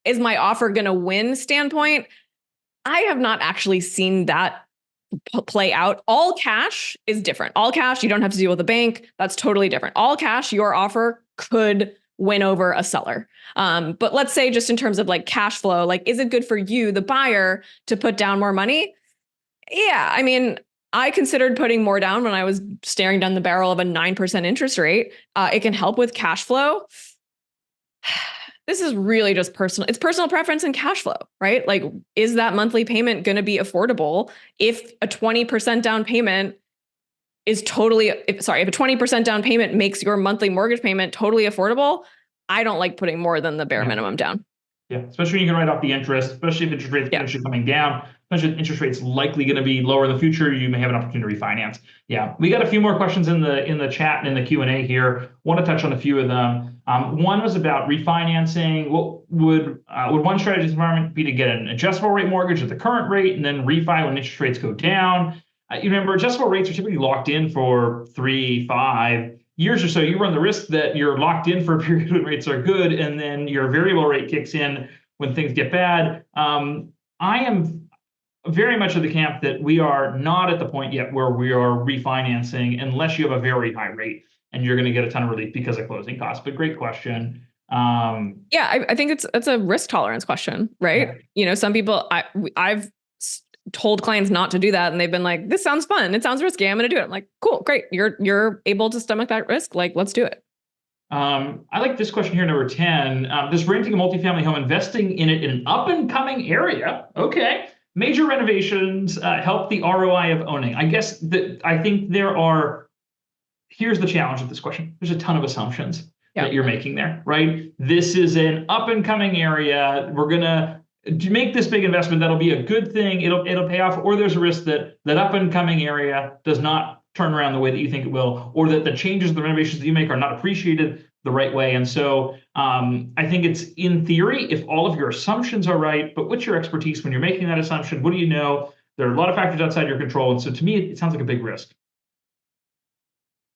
is my offer going to win standpoint, I have not actually seen that play out. All cash is different. All cash, you don't have to deal with a bank. That's totally different. All cash, your offer could win over a seller. But let's say, just in terms of cash flow, is it good for you, the buyer, to put down more money? Yeah. I mean, I considered putting more down when I was staring down the barrel of a 9% interest rate. It can help with cash flow. This is really just personal. It's personal preference and cash flow, right? Is that monthly payment going to be affordable if a 20% down payment is if a 20% down payment makes your monthly mortgage payment totally affordable? I don't like putting more than the bare minimum down. Yeah, especially when you can write off the interest, especially if interest rates Yeah. potentially coming down, especially if interest rates likely going to be lower in the future, you may have an opportunity to refinance. Yeah, we got a few more questions in the chat and in the Q&A here. Want to touch on a few of them. One was about refinancing. What would one strategy environment be to get an adjustable rate mortgage at the current rate and then refi when interest rates go down? You remember, adjustable rates are typically locked in for 3, 5 years or so. You run the risk that you're locked in for a period when rates are good, and then your variable rate kicks in when things get bad. I am very much of the camp that we are not at the point yet where we are refinancing unless you have a very high rate and you're going to get a ton of relief because of closing costs. But great question. Yeah, I think it's a risk tolerance question, right? Yeah. Some people I've told clients not to do that, and they've been like, "This sounds fun. It sounds risky. I'm going to do it." I'm like, "Cool, great. You're able to stomach that risk. Like, let's do it." I like this question here, number 10. Does renting a multifamily home, investing in it in an up and coming area, okay, major renovations help the ROI of owning? I guess that I think here's the challenge with this question. There's a ton of assumptions that you're making there, right? This is an up and coming area. We're gonna make this big investment. That'll be a good thing. It'll pay off. Or there's a risk that up and coming area does not turn around the way that you think it will, or that the changes, the renovations that you make are not appreciated the right way. And so I think it's, in theory, if all of your assumptions are right, but what's your expertise when you're making that assumption? What do you know? There are a lot of factors outside your control. And so to me, it sounds like a big risk.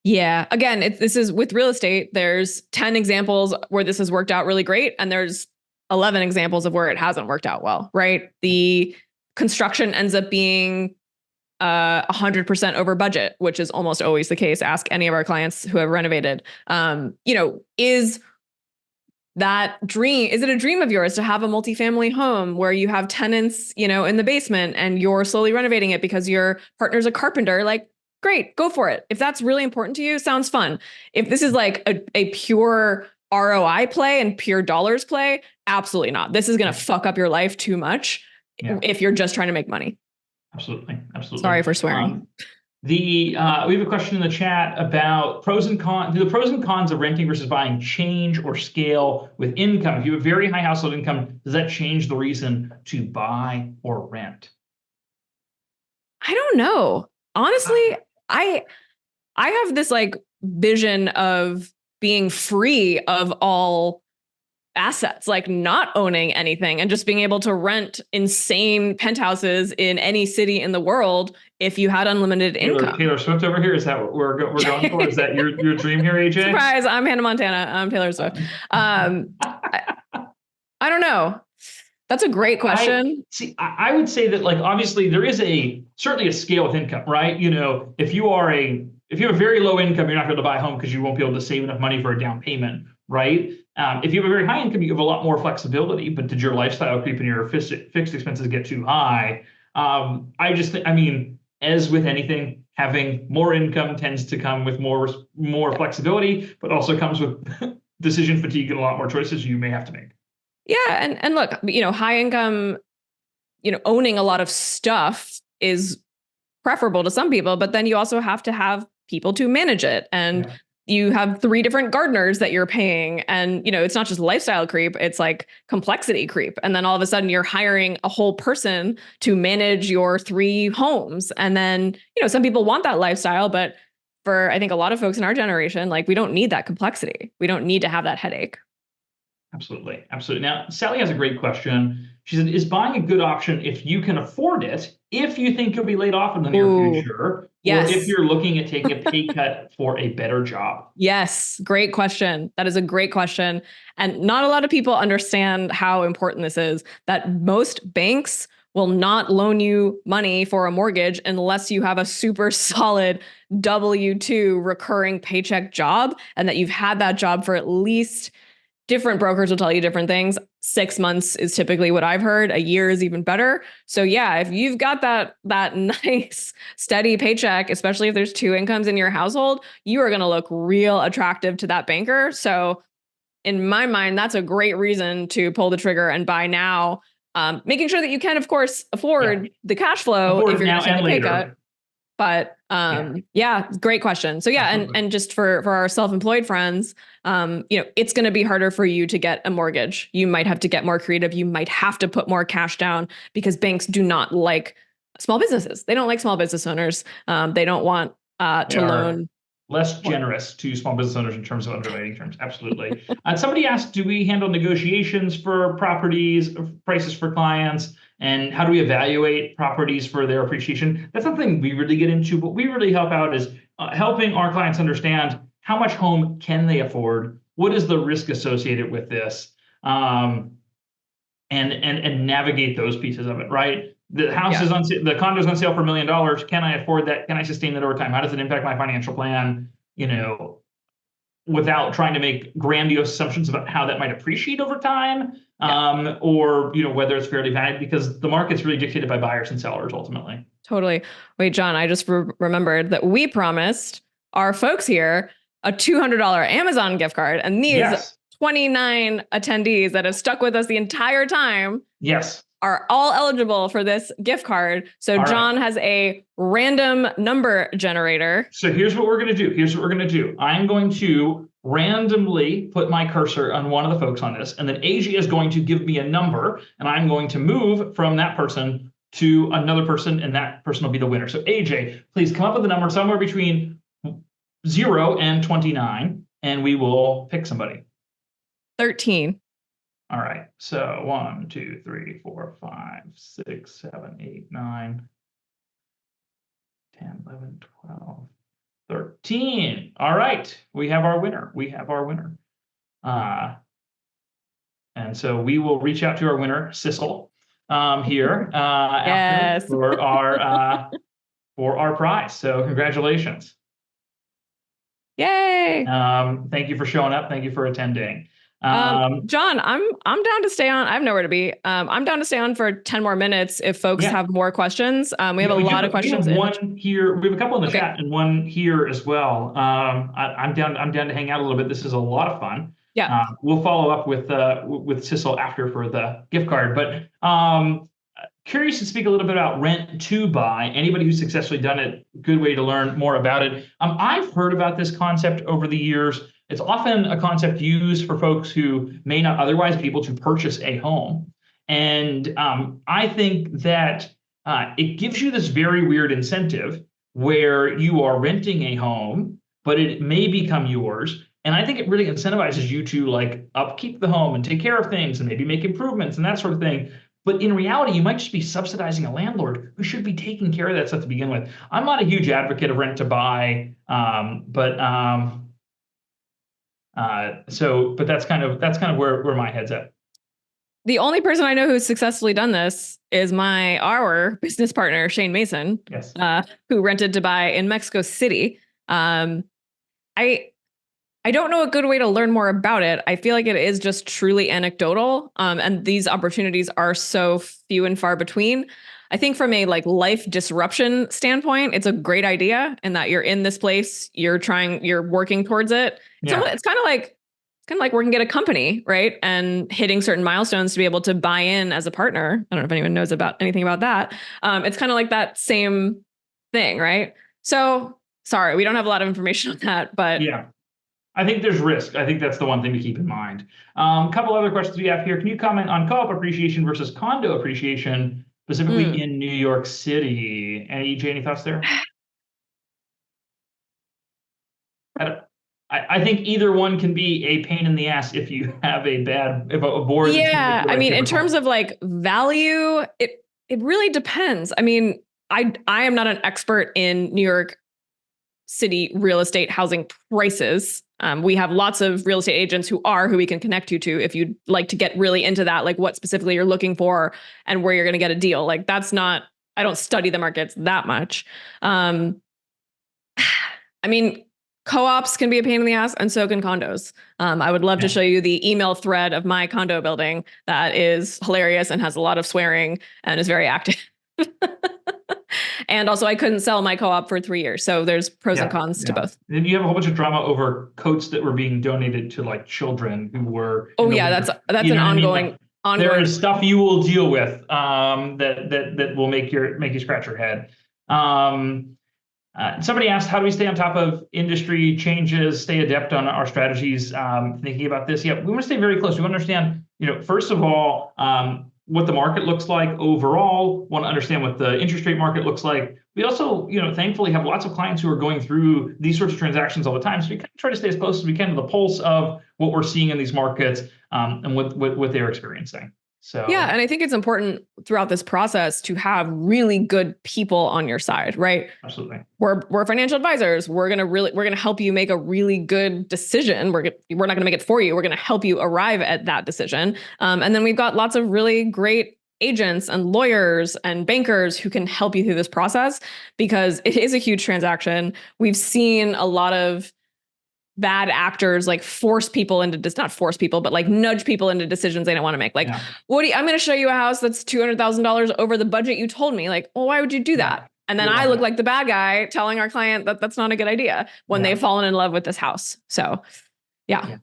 Yeah. Again, this is with real estate. There's 10 examples where this has worked out really great, and there's 11 examples of where it hasn't worked out well, right? The construction ends up being 100% over budget, which is almost always the case. Ask any of our clients who have renovated. Is it a dream of yours to have a multifamily home where you have tenants, in the basement, and you're slowly renovating it because your partner's a carpenter? Like, great, go for it. If that's really important to you, sounds fun. If this is like a pure ROI play and pure dollars play, absolutely not. This is going to fuck up your life too much if you're just trying to make money. Absolutely. Sorry for swearing. We have a question in the chat about pros and cons. Do the pros and cons of renting versus buying change or scale with income? If you have a very high household income, does that change the reason to buy or rent? I don't know. Honestly, I have this like vision of being free of all assets, like not owning anything and just being able to rent insane penthouses in any city in the world if you had unlimited income. Taylor Swift over here, is that what we're going for? Is that your dream here, AJ? Surprise, I'm Hannah Montana. I'm Taylor Swift. I don't know. That's a great question. I would say that, like, obviously there is certainly a scale with income, right? If you have a very low income, you're not going to buy a home because you won't be able to save enough money for a down payment, right? If you have a very high income, you have a lot more flexibility, but did your lifestyle creep and your fixed expenses get too high? I just think, as with anything, having more income tends to come with more flexibility, but also comes with decision fatigue and a lot more choices you may have to make. Yeah. And look, high income, owning a lot of stuff is preferable to some people, but then you also have to have people to manage it. And you have 3 different gardeners that you're paying. And, it's not just lifestyle creep, it's like complexity creep. And then all of a sudden you're hiring a whole person to manage your 3 homes. And then, some people want that lifestyle, but for, I think, a lot of folks in our generation, like, we don't need that complexity. We don't need to have that headache. Absolutely. Now, Sally has a great question. She said, is buying a good option if you can afford it, if you think you'll be laid off in the near future, yes, or if you're looking at taking a pay cut for a better job? Yes, great question. That is a great question. And not a lot of people understand how important this is, that most banks will not loan you money for a mortgage unless you have a super solid W-2 recurring paycheck job, and that you've had that job for at least, different brokers will tell you different things. 6 months is typically what I've heard. A year is even better. So yeah, if you've got that nice steady paycheck, especially if there's 2 incomes in your household, you are going to look real attractive to that banker. So in my mind, that's a great reason to pull the trigger and buy now. Making sure that you can, of course, afford the cash flow if you're going to take a pay cut. But yeah, great question. So yeah, and just for our self-employed friends, it's going to be harder for you to get a mortgage. You might have to get more creative. You might have to put more cash down because banks do not like small businesses. They don't like small business owners. They don't want to loan. Less generous to small business owners in terms of underwriting terms. Absolutely. Somebody asked, do we handle negotiations for properties, prices for clients, and how do we evaluate properties for their appreciation? That's something we really get into. What we really help out is helping our clients understand how much home can they afford, what is the risk associated with this, and navigate those pieces of it, right? The house is on the condo's on sale for $1 million. Can I afford that? Can I sustain that over time? How does it impact my financial plan? Without trying to make grandiose assumptions about how that might appreciate over time, or whether it's fairly valued, because the market's really dictated by buyers and sellers ultimately. Totally. Wait, John, I just remembered that we promised our folks here a $200 Amazon gift card, and these 29 attendees that have stuck with us the entire time are all eligible for this gift card. So John has a random number generator. So here's what we're going to do. I'm going to randomly put my cursor on one of the folks on this, and then AJ is going to give me a number, and I'm going to move from that person to another person, and that person will be the winner. So AJ, please come up with a number somewhere between 0 and 29, and we will pick somebody. 13. All right, so 1, 2, 3, 4, 5, 6, 7, 8, 9, 10, 11, 12, 13. All right, we have our winner. And so we will reach out to our winner, Sissel, here after for our prize. So congratulations. Yay. Thank you for showing up. Thank you for attending. John, I'm down to stay on. I have nowhere to be. I'm down to stay on for 10 more minutes if folks have more questions. We have a lot of questions. We have one here. We have a couple in the chat and one here as well. I'm down to hang out a little bit. This is a lot of fun. Yeah. We'll follow up with Sissel after for the gift card, but curious to speak a little bit about rent to buy. Anybody who's successfully done it, good way to learn more about it. I've heard about this concept over the years. It's often a concept used for folks who may not otherwise be able to purchase a home. And I think that it gives you this very weird incentive where you are renting a home, but it may become yours. And I think it really incentivizes you to upkeep the home and take care of things and maybe make improvements and that sort of thing. But in reality, you might just be subsidizing a landlord who should be taking care of that stuff to begin with. I'm not a huge advocate of rent to buy, but that's kind of where my head's at. The only person I know who's successfully done this is our business partner, Shane Mason, who rented to buy in Mexico City. I don't know a good way to learn more about it. I feel like it is just truly anecdotal. And these opportunities are so few and far between. I think from a life disruption standpoint, it's a great idea in that you're in this place, you're working towards it. It's kind of like working at a company, right? And hitting certain milestones to be able to buy in as a partner. I don't know if anyone knows anything about that. It's kind of like that same thing, right? So sorry, we don't have a lot of information on that, but yeah. I think there's risk. I think that's the one thing to keep in mind. A couple other questions we have here. Can you comment on co-op appreciation versus condo appreciation, specifically in New York City? Any thoughts there? I think either one can be a pain in the ass if you have a board. Yeah, I mean, in terms of value, it really depends. I mean, I am not an expert in New York City real estate housing prices. We have lots of real estate agents who we can connect you to if you'd like to get really into that, what specifically you're looking for and where you're going to get a deal. I don't study the markets that much. I mean, co-ops can be a pain in the ass, and so can condos. I would love to show you the email thread of my condo building that is hilarious and has a lot of swearing and is very active. And also I couldn't sell my co-op for 3 years. So there's pros and cons to both. Then you have a whole bunch of drama over coats that were being donated to children who were. Oh yeah, that's an ongoing. There is stuff you will deal with that will make you scratch your head. Somebody asked, how do we stay on top of industry changes, stay adept on our strategies? Thinking about this, yeah, we want to stay very close. We want to understand, first of all, what the market looks like overall. Want to understand what the interest rate market looks like. We also, thankfully have lots of clients who are going through these sorts of transactions all the time. So we kind of try to stay as close as we can to the pulse of what we're seeing in these markets and what they're experiencing. So yeah, and I think it's important throughout this process to have really good people on your side, right? Absolutely. We're financial advisors. We're gonna help you make a really good decision. We're not gonna make it for you. We're gonna help you arrive at that decision. And then we've got lots of really great agents and lawyers and bankers who can help you through this process, because it is a huge transaction. We've seen a lot of bad actors like force people into not force people, but like nudge people into decisions they don't want to make. Like, Yeah. I'm going to show you a house that's $200,000 over the budget you told me. Like, well, why would you do that? And then I look like the bad guy telling our client that that's not a good idea when they've fallen in love with this house. So, yeah.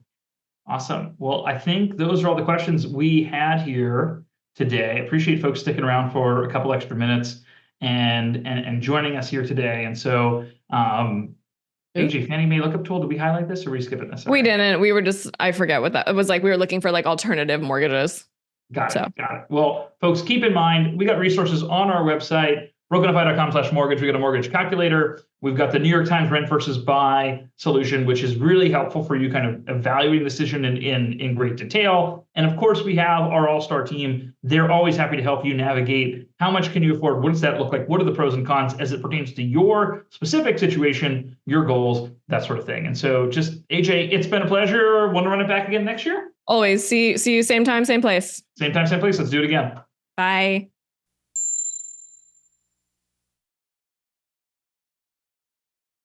Awesome. Well, I think those are all the questions we had here today. I appreciate folks sticking around for a couple extra minutes and joining us here today. And so, AJ, Fannie Mae lookup tool, did we highlight this or we skip it this? We didn't. We were just, I forget what that, it was like we were looking for like alternative mortgages. Got it. Well, folks, keep in mind, we got resources on our website, brokenfi.com/mortgage. We got a mortgage calculator. We've got the New York Times rent versus buy solution, which is really helpful for you kind of evaluating the decision in great detail. And of course, we have our all-star team. They're always happy to help you navigate how much can you afford? What does that look like? What are the pros and cons as it pertains to your specific situation, your goals, that sort of thing. And so just, AJ, it's been a pleasure. Want to run it back again next year? Always. See you same time, same place. Same time, same place. Let's do it again. Bye.